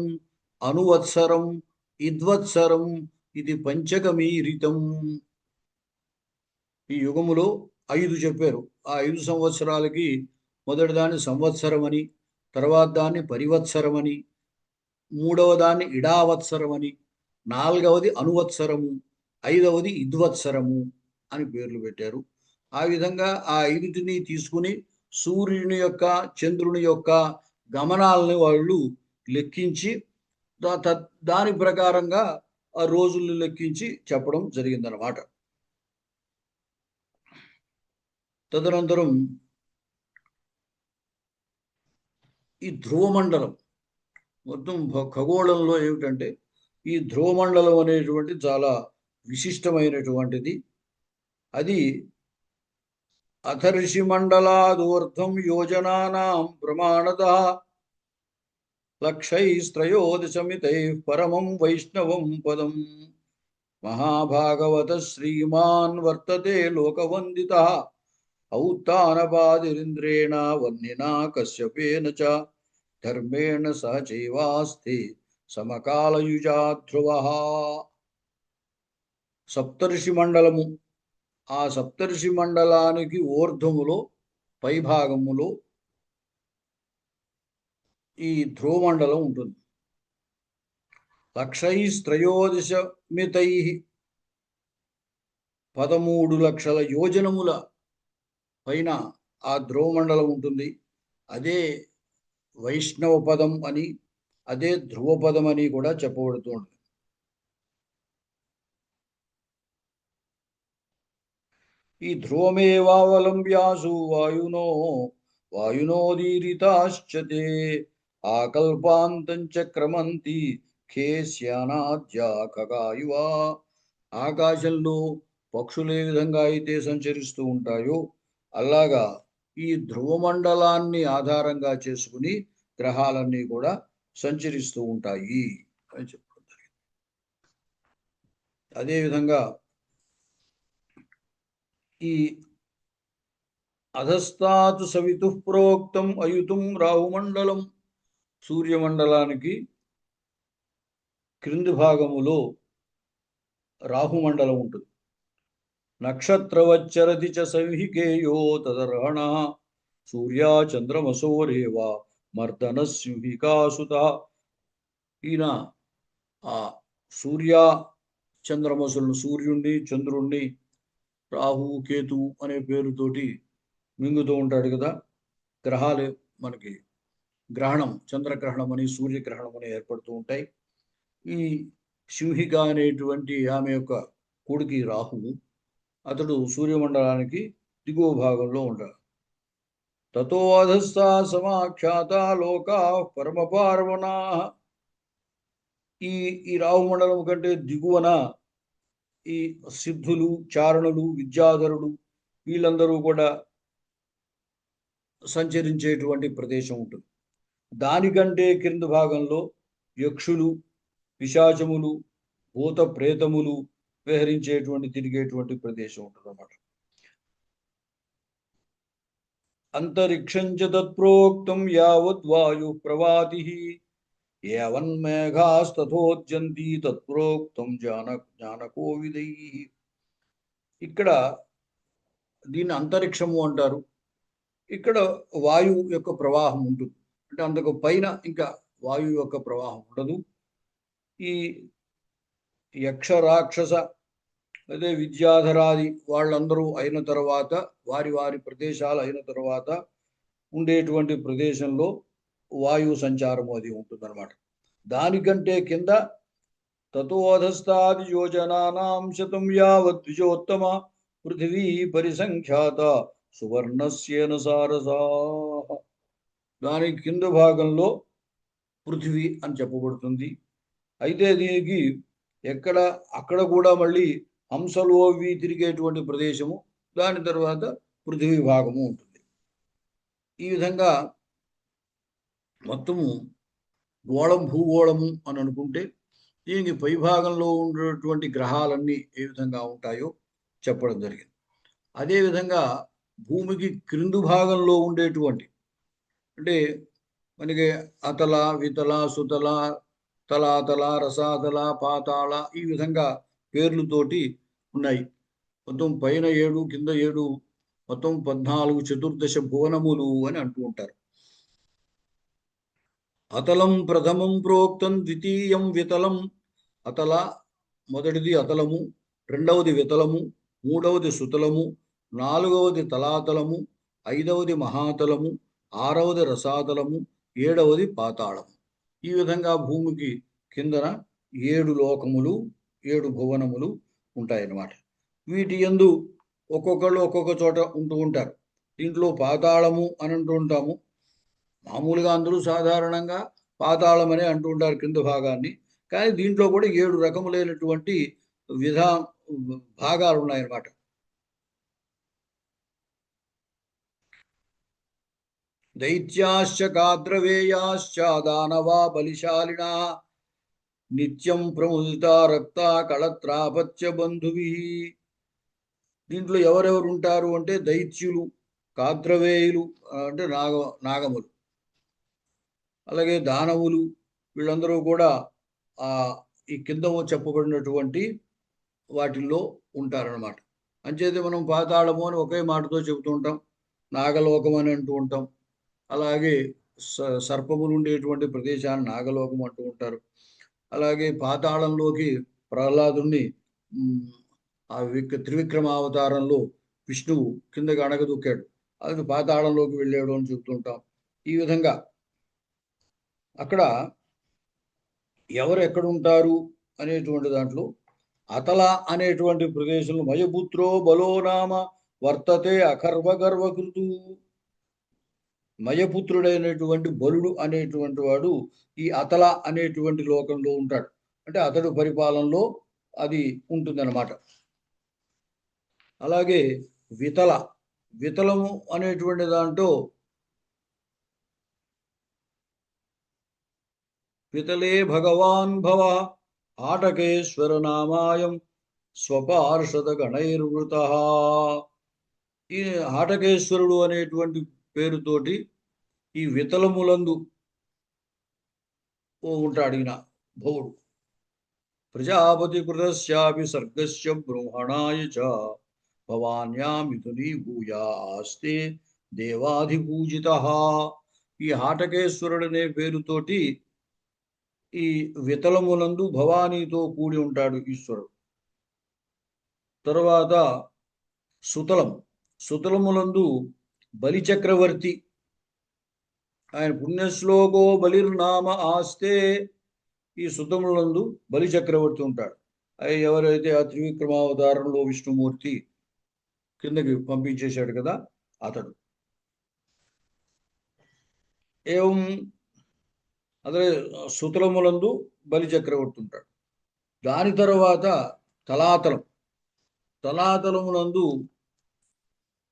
S1: అనువత్సరం, ఇద్వత్సరం, ఇది పంచకమీరితం. ఈ యుగములో 5 చెప్పారు. ఆ 5 సంవత్సరాలకి మొదటి దాన్ని సంవత్సరం అని, తర్వాత దాన్ని పరివత్సరం అని, మూడవ దాన్ని ఇడావత్సరం అని, నాలుగవది అనువత్సరము, 5వది ఇద్వత్సరము అని పేర్లు పెట్టారు. ఆ విధంగా ఆ 5టిని తీసుకుని సూర్యుని యొక్క, చంద్రుని యొక్క గమనాలని వాళ్ళు లెక్కించి దాని ప్రకారంగా ఆ రోజులు లెక్కించి చెప్పడం జరిగిందనమాట. తదనంతరం ఈ ధ్రువమండలం మొత్తం ఖగోళంలో ఏమిటంటే ఈ ధ్రువమండలం అనేటువంటి చాలా విశిష్టమైనటువంటిది. అది అథర్షి మండలాదూర్ధం యోజనానాం ప్రమాణతః లక్షైస్త్రయోదశమితైః పరమం వైష్ణవం పదం మహాభాగవత శ్రీమాన్ వర్తతే లోకవందితః ఔత్తానపాదిరింద్రేణ వన్నినా కశ్యపేన చ ధర్మేణ సహ చైవాస్తి సమకాలయుజా ధ్రువః. సప్తర్షి మండలము, ఆ సప్తర్షి మండలానికి ఊర్ధ్వములో పైభాగములో ఈ ధ్రువమండలం ఉంటుంది. లక్షైస్త్రయోదశమితై 13 లక్షల యోజనముల పైన ఆ ధ్రువమండలం ఉంటుంది. అదే వైష్ణవ పదం అని, అదే ధ్రువపదం అని కూడా చెప్పబడుతుంది. ఈ ధ్రువమేవావలంబ్యాసు వాయునోదీరితాశ్చతే ఆకల్పాంతం చక్రమంతి ఖేస్యానాద్యాకగాయువా. ఆకాశంలో పక్షులు ఏ విధంగా అయితే సంచరిస్తూ ఉంటాయో అలాగా ఈ ధ్రువమండలాన్ని ఆధారంగా చేసుకుని గ్రహాలన్నీ కూడా సంచరిస్తూ ఉంటాయి అని చెప్పడం జరిగింది. అదేవిధంగా ఈ అధస్తాతు సవితు ప్రోక్తం అయుతుం రాహుమండలం, సూర్యమండలానికి క్రింది భాగములో రాహుమండలం ఉంటుంది. నక్షత్రవచ్చరతి చ సంహికేయో తదర్హణ సూర్యా చంద్రమసోరేవా మర్దన సింహికాసుత. ఈయన ఆ సూర్య చంద్రమసులను, సూర్యుణ్ణి చంద్రుణ్ణి రాహు కేతు అనే పేరుతోటి మింగుతూ ఉంటాడు కదా. గ్రహాలు మనకి గ్రహణం, చంద్రగ్రహణం అని సూర్యగ్రహణం అని ఏర్పడుతూ ఉంటాయి. ఈ సింహిక అనేటువంటి ఆమె యొక్క కొడుకి రాహువు, అతడు సూర్యమండలానికి దిగువ భాగంలో ఉంటాడు. తతో అధస్థా సమాఖ్యాత లోకా పరమపార్వణా. ఈ రాహుమండలం కంటే దిగువన ఈ సిద్ధులు, చారణులు, విద్యాధరుడు వీళ్ళందరూ కూడా సంచరించేటువంటి ప్రదేశం ఉంటుంది. దానికంటే క్రింద భాగంలో యక్షులు, పిశాచములు, భూత ప్రేతములు విహరించేటువంటి, తిరిగేటువంటి ప్రదేశం ఉంటుంది అన్నమాట. అంతరిక్షం చ తత్ప్రోక్తం యావద్ వాయు ప్రవాతి ఏవన్మేఘాస్తథోద్యంతి తత్ప్రోక్తం జ్ఞానకోవిదై. ఇక్కడ దీన్ని అంతరిక్షము అంటారు. ఇక్కడ వాయువు యొక్క ప్రవాహం ఉంటుంది. అంటే అందుకు పైన ఇంకా వాయువు యొక్క ప్రవాహం ఉండదు. ఈ యక్ష రాక్షస అదే విద్యాధరాది వాళ్ళందరూ అయిన తర్వాత, వారి వారి ప్రదేశాలు అయిన తర్వాత ఉండేటువంటి ప్రదేశంలో వాయువు సంచారం అది ఉంటుందన్నమాట. దానికంటే కింద తతోధస్తాది యోజనానాం శతం యావత్ ద్విజోత్తమ పృథివీ పరిసంఖ్యాత సువర్ణస్యేన సారసా. దాని కింద భాగంలో పృథివీ అని చెప్పబడుతుంది. అయితే దీనికి అక్కడ కూడా మళ్ళీ హంసలు అవి తిరిగేటువంటి ప్రదేశము, దాని తర్వాత పృథివీ భాగము ఉంటుంది. ఈ విధంగా మొత్తము గోళం, భూగోళము అని అనుకుంటే దీనికి పై భాగంలో ఉన్నటువంటి గ్రహాలన్నీ ఏ విధంగా ఉంటాయో చెప్పడం జరిగింది. అదేవిధంగా భూమికి క్రింది భాగంలో ఉండేటువంటి, అంటే మనకి అతల, వితల, సుతల, తలాతల, రసాతల, పాతాళ ఈ విధంగా పేర్లతోటి ఉన్నాయి. మొత్తం పైన 7, కింద 7, మొత్తం 14 చతుర్దశ భువనములు అని అంటూ ఉంటారు. అతలం ప్రథమం ప్రోక్తం ద్వితీయం వితలం. అతల మొదటిది అతలము, రెండవది వితలము, మూడవది సుతలము, నాలుగవది తలాతలము, ఐదవది మహాతలము, ఆరవది రసాతలము, ఏడవది పాతాళము. ఈ విధంగా భూమికి కిందన 7 లోకములు, 7 భువనములు ఉంటాయన్నమాట. వీటి యందు ఒక్కొక్కళ్ళు ఒక్కొక్క చోట ఉంటూ ఉంటారు. దీంట్లో పాతాళము అని అంటూ ఉంటాము. మామూలుగా అందరూ సాధారణంగా పాతాళం అనే అంటూ ఉంటారు కింద భాగాన్ని. కానీ దీంట్లో కూడా 7 రకములైనటువంటి విధా భాగాలు ఉన్నాయన్నమాట. దైత్యాశ్చ గాద్రవేయాశ్చ దానవా బలిశాలినా నిత్యం ప్రముదిత రక్త కళత్రాపత్య బంధువి. దీంట్లో ఎవరెవరు ఉంటారు అంటే దైత్యులు, కాద్రవేయులు అంటే నాగములు, అలాగే దానవులు, వీళ్ళందరూ కూడా ఆ ఈ కింద చెప్పబడినటువంటి వాటిల్లో ఉంటారనమాట. అంచేతే మనం పాతాళము అని ఒకే మాటతో చెబుతూ ఉంటాం, నాగలోకం అని అంటూ ఉంటాం. అలాగే సర్పములు ఉండేటువంటి ప్రదేశాన్ని నాగలోకం అంటూ ఉంటారు. అలాగే పాతాళంలోకి ప్రహ్లాదుని ఆ త్రివిక్రమావతారంలో విష్ణువు కిందకి అణగదొక్కాడు, అది పాతాళంలోకి వెళ్ళాడు అని చెబుతుంటాం. ఈ విధంగా అక్కడ ఎవరు ఎక్కడుంటారు అనేటువంటి దాంట్లో అతల అనేటువంటి ప్రదేశంలో మయపుత్రో బలోనామ వర్తతే అకర్వగర్వకృతు. మయపుత్రుడైనటువంటి బలుడు అనేటువంటి వాడు ఈ అతల అనేటువంటి లోకంలో ఉంటాడు. అంటే అతడు పరిపాలనలో అది ఉంటుందన్నమాట. అలాగే వితలము అనేటువంటి దాంట్లో వితలే భగవాన్ భవ ఆటకేశ్వర నామాయం స్వపార్షద గణైర్వృత. ఈ ఆటకేశ్వరుడు అనేటువంటి పేరుతోటి ఈ వితలములందు ఉంటాడు ఈయన భవుడు. ప్రజాపతి కృతస్యాపి సర్గస్య బ్రహ్మణాయ చ భవాన్యా మిథునీ భూయా ఆస్తే దేవాధిపూజిత. ఈ ఆటకేశ్వరుడనే పేరుతోటి ఈ వితలములందు భవానీతో కూడి ఉంటాడు ఈశ్వరుడు. తర్వాత సుతలములందు బలిచక్రవర్తి, ఆయన పుణ్యశ్లోకో బలిర్నామ ఆస్తే. ఈ సుతములందు బలిచక్రవర్తి ఉంటాడు. అవి ఎవరైతే ఆ త్రివిక్రమావతారంలో విష్ణుమూర్తి కిందకి పంపించేశాడు కదా అతడు. ఏం అదే సుతలములందు బలిచక్రవర్తి ఉంటాడు. దాని తర్వాత తలాతలమునందు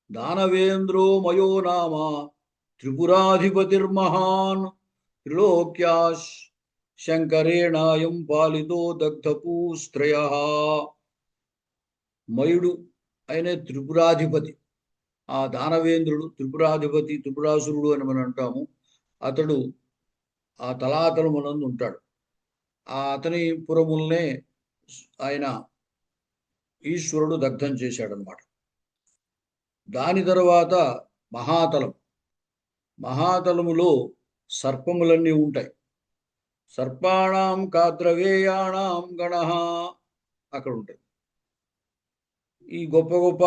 S1: దానవేంద్రో మయో నామ త్రిపురాధిపతిర్మహాన్ త్రిలోక్యా శంకరేణాయం పాలితో దగ్ధపూస్త్రయ. మయుడు అయిన త్రిపురాధిపతి, ఆ దానవేంద్రుడు త్రిపురాధిపతి, త్రిపురాసురుడు అని మనం అంటాము. అతడు ఆ తలాతలమునందు ఉంటాడు. ఆ అతని పురముల్నే ఆయన ఈశ్వరుడు దగ్ధం చేశాడనమాట. దాని తర్వాత మహాతలములో సర్పములన్నీ ఉంటాయి. సర్పాణం కాద్రవేయాణం గణ అక్కడ ఉంటాయి. ఈ గొప్ప గొప్ప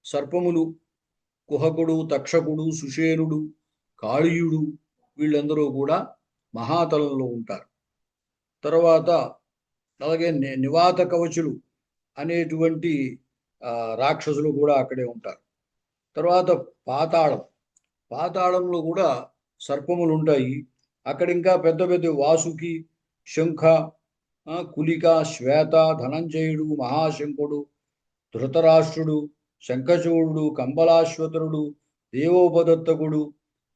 S1: సర్పములు కుహకుడు, తక్షకుడు, సుషేనుడు, కాళీయుడు, వీళ్ళందరూ కూడా మహాతలంలో ఉంటారు. తర్వాత అలాగే నివాత కవచులు అనేటువంటి రాక్షసులు కూడా అక్కడే ఉంటారు. తర్వాత పాతాళంలో కూడా సర్పములు ఉంటాయి. అక్కడ ఇంకా పెద్ద పెద్ద వాసుకి, శంఖ, కులిక, శ్వేత, ధనంజయుడు, మహాశంకుడు, ధృతరాష్ట్రుడు, శంఖచూడుడు, కంబలాశ్వతరుడు, దేవోపదత్తకుడు,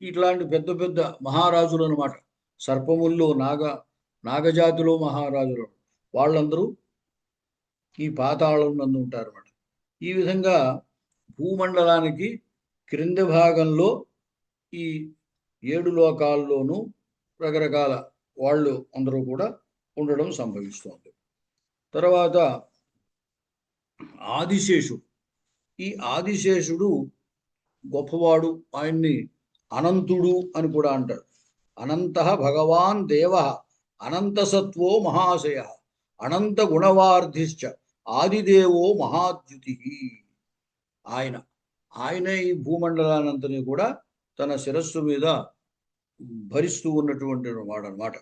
S1: ఇట్లాంటి పెద్ద పెద్ద మహారాజులు అనమాట. సర్పముల్లో నాగజాతిలో మహారాజులు వాళ్ళందరూ ఈ పాతాళం నందు ఉంటారన్నమాట. ఈ విధంగా భూమండలానికి క్రింద భాగంలో ఈ 7 లోకాల్లోనూ రకరకాల వాళ్ళు అందరూ కూడా ఉండడం సంభవిస్తుంది. తర్వాత ఆదిశేషుడు. ఈ ఆదిశేషుడు గొప్పవాడు. ఆయన్ని అనంతుడు అని కూడా అంటారు. అనంత భగవాన్ దేవ అనంతసత్వో మహాశయ అనంత గుణవార్ధిశ్చ ఆదిదేవో మహాద్యుతి. ఆయన ఈ భూమండలానంతని కూడా తన శిరస్సు మీద భరిస్తూ ఉన్నటువంటి వాడనమాట.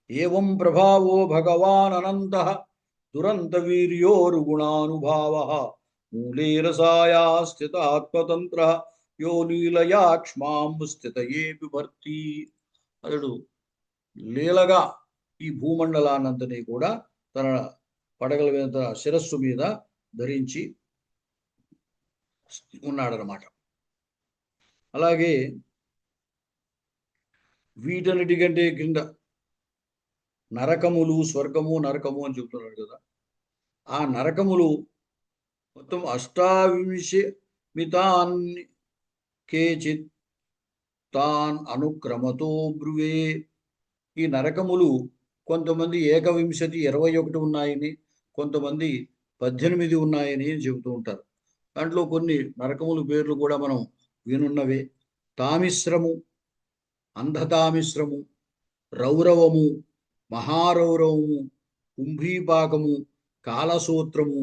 S1: ఏవం ప్రభావో భగవాన్ అనంత దురంత వీర్యోరు గుణానుభావ మూలే రసాయా స్థిత ఆత్మతంత్ర యో లీలయా క్ష్మాం స్థితయే బిభర్తి. అతడు లీలగా ఈ భూమండలాన్నంతని కూడా తన పడగల మీద, తన శిరస్సు మీద ధరించి ఉన్నాడనమాట. అలాగే వీటన్నిటి కంటే కింద నరకములు, స్వర్గము, నరకము అని చెప్తున్నాడు కదా. ఆ నరకములు మొత్తం 28 కేచిత్ తాన్ అనుక్రమతో బ్రువే. ఈ నరకములు కొంతమంది 21 ఉన్నాయని, కొంతమంది 18 ఉన్నాయని చెబుతూ ఉంటారు. దాంట్లో కొన్ని నరకముల పేర్లు కూడా మనం వినున్నవే. తామిశ్రము, అంధతామిశ్రము, రౌరవము, మహారౌరవము, కుంభీపాకము, కాలసూత్రము,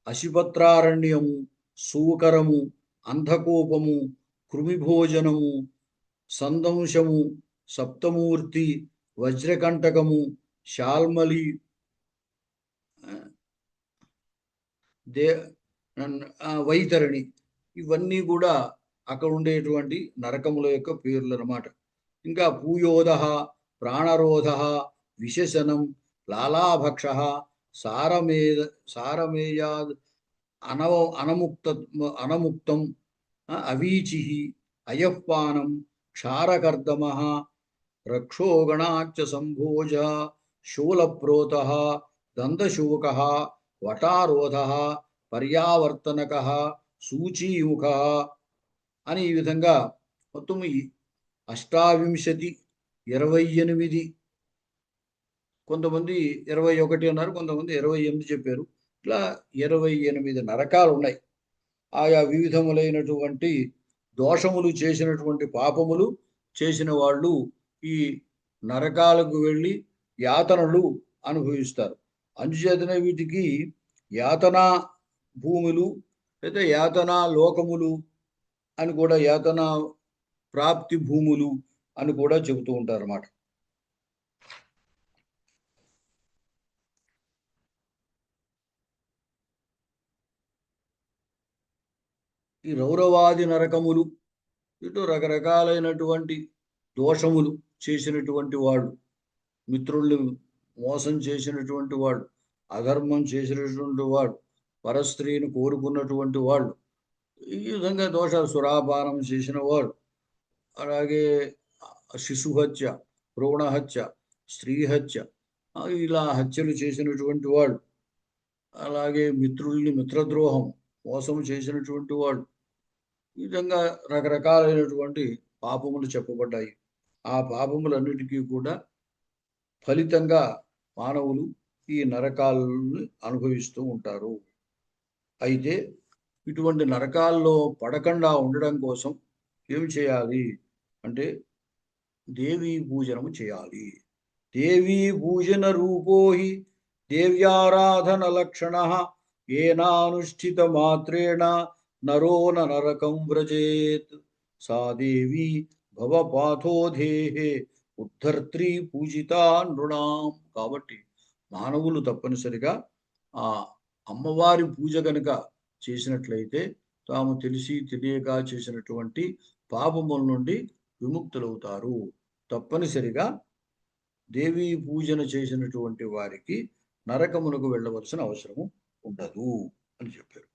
S1: అశిపత్రారణ్యము, సూకరము, అంధకోపము, కృమిభోజనము, సందంశము, సప్తమూర్తి, వజ్రకంటకము, శాల్మలి, వైతరణి, ఇవన్నీ కూడా అక్కడ ఉండేటువంటి నరకముల యొక్క పేర్లు అన్నమాట. ఇంకా పూయోధ, ప్రాణరోధ, విశేషణం, లాలాభక్ష, సారమేయాద్, అనముక్తం, అవీచి, అయఃపానం, క్షారకర్దమ, రక్షోగణాచ సంభోజ, శూలప్రోత, దందశోక, వటారోధ, పర్యావర్తనక, సూచీముఖ అని ఈ విధంగా మొత్తం 28, 28, కొంతమంది 21 అన్నారు, కొంతమంది 28 చెప్పారు. ఇట్లా 28 నరకాలు ఉన్నాయి. ఆయా వివిధములైనటువంటి దోషములు చేసినటువంటి, పాపములు చేసిన వాళ్ళు ఈ నరకాలకు వెళ్ళి యాతనలు అనుభవిస్తారు. అందుచేతనే వీటికి యాతనా భూములు లేదా యాతనా లోకములు అని కూడా, యాతనా ప్రాప్తి భూములు అని కూడా చెబుతూ ఉంటారు అన్నమాట. ఈ రౌరవాది నరకములు, ఇటు రకరకాలైనటువంటి దోషములు చేసినటువంటి వాళ్ళు, మిత్రుల్ని మోసం చేసినటువంటి వాళ్ళు, అధర్మం చేసినటువంటి వాళ్ళు, పరస్త్రీని కోరుకున్నటువంటి వాళ్ళు, ఈ విధంగా దోషాలు, సురాపానం చేసిన వాళ్ళు, అలాగే శిశుహత్య, భ్రూణహత్య, స్త్రీహత్య, ఇలా హత్యలు చేసినటువంటి వాళ్ళు, అలాగే మిత్రుల్ని మిత్రద్రోహం, మోసం చేసినటువంటి వాళ్ళు, ఈ విధంగా రకరకాలైనటువంటి పాపములు చెప్పబడ్డాయి. ఆ పాపములన్నిటికీ కూడా ఫలితంగా మానవులు ఈ నరకాలను అనుభవిస్తూ ఉంటారు. అయితే ఇటువంటి నరకాల్లో పడకుండా ఉండడం కోసం ఏం చేయాలి అంటే దేవీ పూజనము చేయాలి. దేవీ పూజన రూపోహి దేవ్యారాధన లక్షణ ఏనానుష్ఠిత మాత్రేణ నరో నరకం వ్రజేత్. సా దేవి భవపాథోధేహే ఉద్ధర్త్రీ పూజితా నృణాం. కాబట్టి మానవులు తప్పనిసరిగా ఆ అమ్మవారి పూజ కనుక చేసినట్లయితే తాము తెలిసి తెలియక చేసినటువంటి పాపముల నుండి విముక్తులవుతారు. తప్పనిసరిగా దేవీ పూజన చేసినటువంటి వారికి నరకమునకు వెళ్ళవలసిన అవసరము ఉండదు అని చెప్పారు.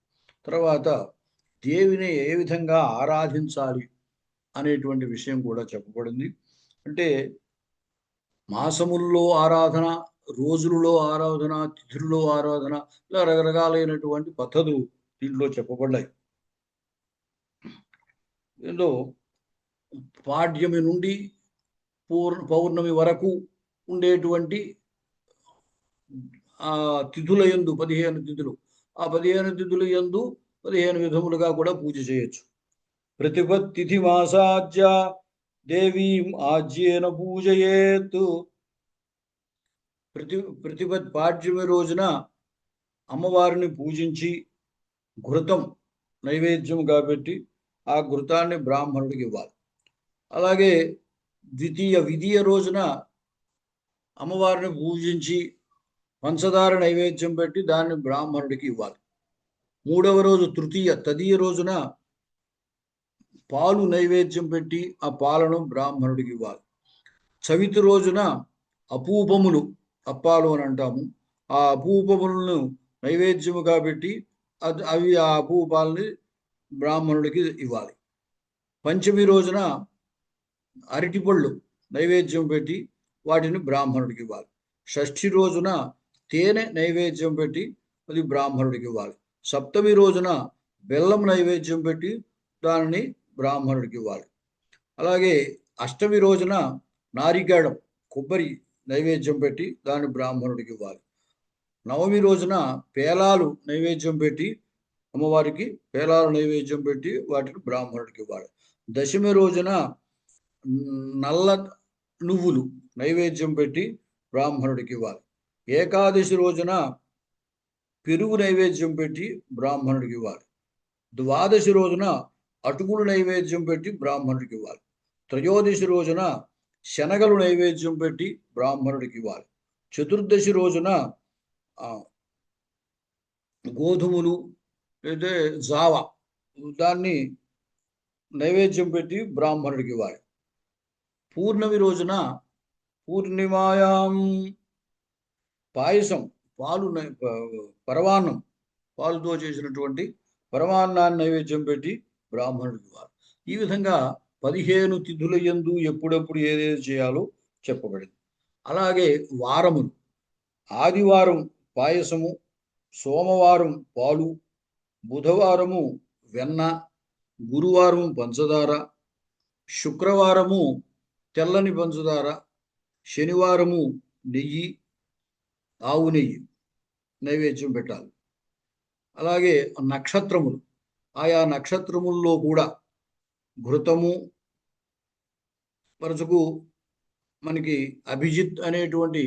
S1: తర్వాత దేవిని ఏ విధంగా ఆరాధించాలి అనేటువంటి విషయం కూడా చెప్పబడింది. అంటే మాసముల్లో ఆరాధన, రోజులలో ఆరాధన, తిథుల్లో ఆరాధన, ఇలా రకరకాలైనటువంటి పద్ధతులు దీంట్లో చెప్పబడ్డాయి. దీంట్లో పాడ్యమి నుండి పౌర్ణమి వరకు ఉండేటువంటి ఆ తిథుల యందు 15 తిథులు, ఆ 15 తిథుల యందు 15 విధములుగా కూడా పూజ చేయొచ్చు. ప్రతిపత్తిథి మాసాజ్య దేవీం ఆజ్యేన పూజయేత్. ప్రతిపత్ పాడ్యమి రోజున అమ్మవారిని పూజించి ఘృతం నైవేద్యం కాబట్టి ఆ ఘృతాన్ని బ్రాహ్మణుడికి ఇవ్వాలి. అలాగే విధియ రోజున అమ్మవారిని పూజించి పంచదార నైవేద్యం పెట్టి దాన్ని బ్రాహ్మణుడికి ఇవ్వాలి. మూడవ రోజు తదియ రోజున పాలు నైవేద్యం పెట్టి ఆ పాలను బ్రాహ్మణుడికి ఇవ్వాలి. చవితి రోజున అపూపములు, అప్పాలు అని అంటాము, ఆ అపూపములను నైవేద్యముగా పెట్టి అవి ఆ అపూపాలని బ్రాహ్మణుడికి ఇవ్వాలి. పంచమి రోజున అరటిపళ్ళు నైవేద్యం పెట్టి వాటిని బ్రాహ్మణుడికి ఇవ్వాలి. షష్ఠి రోజున తేనె నైవేద్యం పెట్టి అది బ్రాహ్మణుడికి ఇవ్వాలి. సప్తమి రోజున బెల్లం నైవేద్యం పెట్టి దానిని బ్రాహ్మణుడికి ఇవ్వాలి. అలాగే అష్టమి రోజున నారికేళం, కొబ్బరి నైవేద్యం పెట్టి దాన్ని బ్రాహ్మణుడికి ఇవ్వాలి. నవమి రోజున పేలాలు నైవేద్యం పెట్టి అమ్మవారికి పేలాలు నైవేద్యం పెట్టి వాటిని బ్రాహ్మణుడికి ఇవ్వాలి. దశమి రోజున నల్ల నువ్వులు నైవేద్యం పెట్టి బ్రాహ్మణుడికి ఇవ్వాలి. ఏకాదశి రోజున పెరుగు నైవేద్యం పెట్టి బ్రాహ్మణుడికి ఇవ్వాలి. ద్వాదశి రోజున అటుకులు నైవేద్యం పెట్టి బ్రాహ్మణుడికి ఇవ్వాలి. త్రయోదశి రోజున శనగలు నైవేద్యం పెట్టి బ్రాహ్మణుడికి ఇవ్వాలి. చతుర్దశి రోజున గోధుమలు లేదా జావ దాన్ని నైవేద్యం పెట్టి బ్రాహ్మణుడికి ఇవ్వాలి. పూర్ణమి రోజున పూర్ణిమాయాం పాయసం, పాలు, పరమాన్నం, పాలుతో చేసినటువంటి పరమాన్నాన్ని నైవేద్యం పెట్టి బ్రాహ్మణుడికి ఇవ్వాలి. ఈ విధంగా 15 తిథుల యందు ఎప్పుడెప్పుడు ఏదేది చేయాలో చెప్పబడింది. అలాగే వారములు: ఆదివారం పాయసము, సోమవారం పాలు, బుధవారము వెన్న, గురువారం పంచదార, శుక్రవారము తెల్లని పంచదార, శనివారము నెయ్యి, ఆవు నెయ్యి నైవేద్యం పెట్టాలి. అలాగే నక్షత్రములు: ఆయా నక్షత్రముల్లో కూడా ఘృతము, వరుసకు మనకి అభిజిత్ అనేటువంటి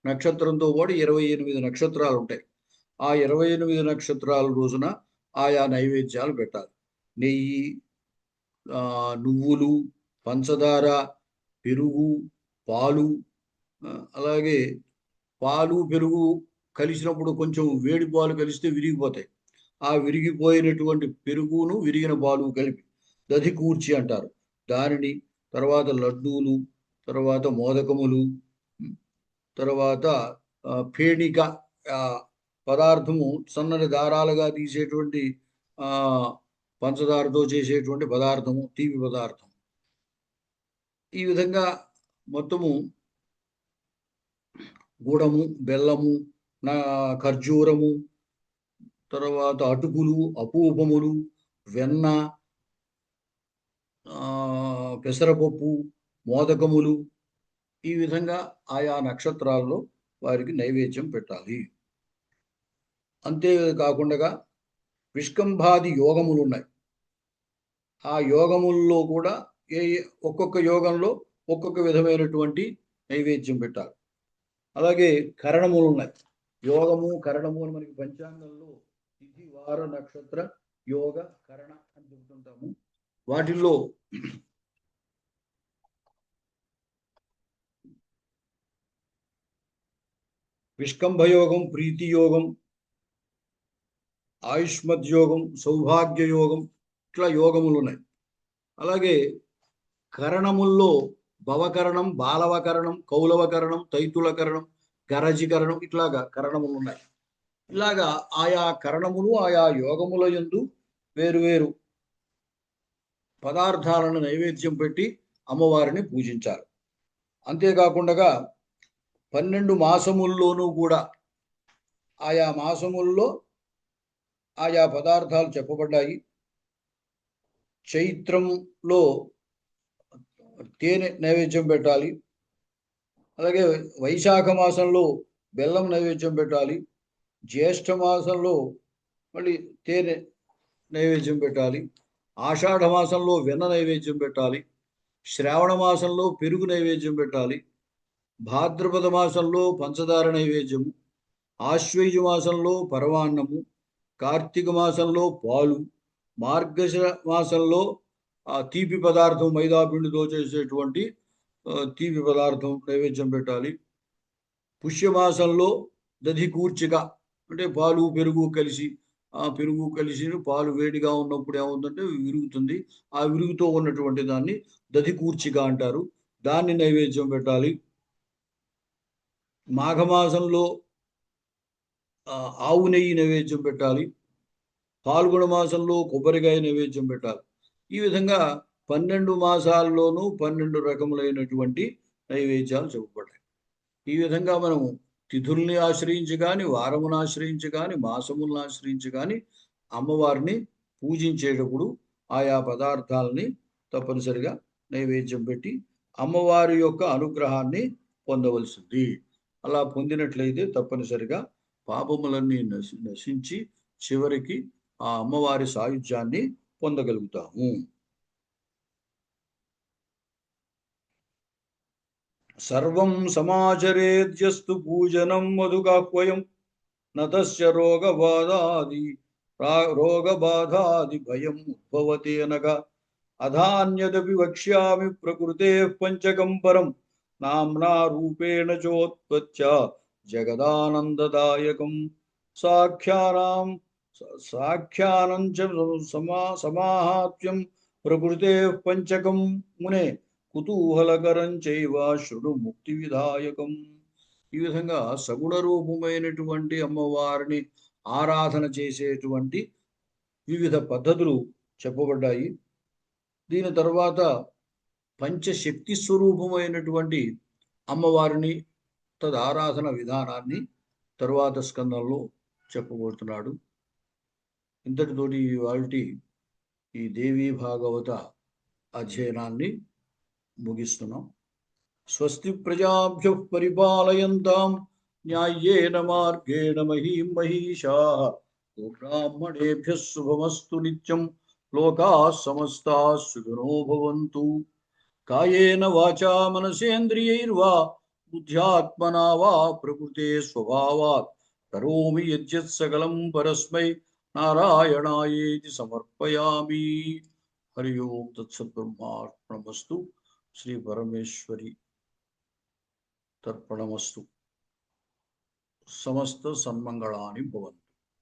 S1: నక్షత్రంతో పాటు 28 నక్షత్రాలు ఉంటాయి. ఆ 28 నక్షత్రాల రోజున ఆయా నైవేద్యాలు పెట్టాలి. నెయ్యి, నువ్వులు, పంచదార, పెరుగు, పాలు. అలాగే పాలు పెరుగు కలిసినప్పుడు కొంచెం వేడి పాలు కలిస్తే విరిగిపోతాయి. ఆ విరిగిపోయినటువంటి పెరుగును విరిగిన పాలు కలిపి దధి కూర్చి అంటారు దానిని. తర్వాత లడ్డూలు, తర్వాత మోదకములు, తర్వాత ఫేణిక పదార్థము, సన్నని దారాలుగా తీసేటువంటి పంచదారతో చేసేటువంటి పదార్థము, తీపి పదార్థం. ఈ విధంగా మొత్తము గుడము, బెల్లము, ఖర్జూరము, తర్వాత అటుకులు, అపూపములు, వెన్న, పెసరపప్పు, మోదకములు, ఈ విధంగా ఆయా నక్షత్రాల్లో వారికి నైవేద్యం పెట్టాలి. అంతేకాకుండా విష్కంభాది యోగములు ఉన్నాయి. ఆ యోగముల్లో కూడా ఒక్కొక్క యోగంలో ఒక్కొక్క విధమైనటువంటి నైవేద్యం పెట్టాలి. అలాగే కరణములు ఉన్నాయి. యోగము, కరణము అని మనకి పంచాంగంలో తిథి, వార, నక్షత్ర, యోగ, కరణ అని చెబుతుంటాము. వాటిల్లో విష్కంభయోగం, ప్రీతి యోగం, ఆయుష్మద్ యోగం, సౌభాగ్య యోగం, ఇట్లా యోగములు ఉన్నాయి. అలాగే కరణముల్లో భవకరణం, బాలవకరణం, కౌలవకరణం, తైతులకరణం, గరజికరణం, ఇట్లాగా కరణములు ఉన్నాయి. ఇలాగా ఆయా కరణములు ఆయా యోగముల యందు వేరువేరు పదార్థాలను నైవేద్యం పెట్టి అమ్మవారిని పూజించారు. అంతేకాకుండా 12 మాసముల్లోనూ కూడా ఆయా మాసముల్లో ఆయా పదార్థాలు చెప్పబడ్డాయి. చైత్రంలో తేనె నైవేద్యం పెట్టాలి. అలాగే వైశాఖ మాసంలో బెల్లం నైవేద్యం పెట్టాలి. జ్యేష్ఠ మాసంలో మళ్ళీ తేనె నైవేద్యం పెట్టాలి. ఆషాఢ మాసంలో వెన్న నైవేద్యం పెట్టాలి. శ్రావణ మాసంలో పెరుగు నైవేద్యం పెట్టాలి. భాద్రపద మాసంలో పంచదార నైవేద్యము. ఆశ్వయుజ మాసంలో పరమాన్నము. కార్తీక మాసంలో పాలు. మార్గశిర మాసంలో తీపి పదార్థం, మైదాపిండితో చేసేటువంటి తీపి పదార్థం నైవేద్యం పెట్టాలి. పుష్యమాసంలో దధి కూర్చిక అంటే పాలు పెరుగు కలిసి ఆ పెరుగు కలిసి పాలు వేడిగా ఉన్నప్పుడు ఏమవుతుందంటే విరుగుతుంది. ఆ విరుగుతో ఉన్నటువంటి దాన్ని దధికూర్చిక అంటారు. దాన్ని నైవేద్యం పెట్టాలి. మాఘమాసంలో ఆవు నెయ్యి నైవేద్యం పెట్టాలి. పాల్గొన మాసంలో కొబ్బరికాయ నైవేద్యం పెట్టాలి. ఈ విధంగా 12 మాసాల్లోనూ 12 రకములైనటువంటి నైవేద్యాలు చెప్పబడ్డాయి. ఈ విధంగా మనం తిథుల్ని ఆశ్రయించి కానీ, వారమును ఆశ్రయించి కానీ, మాసములను ఆశ్రయించి కానీ అమ్మవారిని పూజించేటప్పుడు ఆయా పదార్థాలని తప్పనిసరిగా నైవేద్యం పెట్టి అమ్మవారి యొక్క అనుగ్రహాన్ని పొందవలసింది. అలా పొందినట్లయితే తప్పనిసరిగా పాపములన్నీ నశించి చివరికి ఆ అమ్మవారి సాయుధ్యాన్ని పొందగలుగుతాము. సర్వం సమాచరేద్యస్తు పూజనం మధుకాహ్వయం నతస్య రోగబాధాది భయం ఉద్భవతేనగా అధాన్యదపి వక్ష్యామి ప్రకృతే పంచకం పరం నామ్నా రూపేణ చోత్పత్య జగదానందదాయకం సాఖ్యానం చ సమాహాత్మ్యం ప్రకృతే పంచకం మునే కుతూహలకరం చైవ శృణు ముక్తి విధాయకం. ఈ విధంగా సగుణ రూపమైనటువంటి అమ్మవారిని ఆరాధన చేసేటువంటి వివిధ పద్ధతులు చెప్పబడ్డాయి. దీని తర్వాత పంచశక్తి స్వరూపమైనటువంటి అమ్మవారిని తదారాధన విధానాన్ని తరువాత స్కందంలో చెప్పబోతున్నాడు. ఇంతటితోటి వాళ్ళటి ఈ దేవీ భాగవత అధ్యయనాన్ని ముగిస్తున్నాం. స్వస్తి ప్రజాభ్యః పరిపాలయంతాం న్యాయేన మార్గేణ మహీం మహీషాః గోబ్రాహ్మణేభ్యః శుభమస్తు నిత్యం లోకాః సమస్తాః సుఖినో భవంతు. కాయేన వాచా మనసేంద్రియైర్వా బుద్ధ్యాత్మనా వా ప్రకృతే స్వభావాత్ కరోమి యద్యత్ సకలం పరస్మై నారాయణాయేతి సమర్పయామి. హరి ఓం తత్సద్బ్రహ్మార్పణమస్తు. శ్రీ పరమేశ్వరి తర్పణమస్తు. సమస్త సన్మంగళాని భవంతు.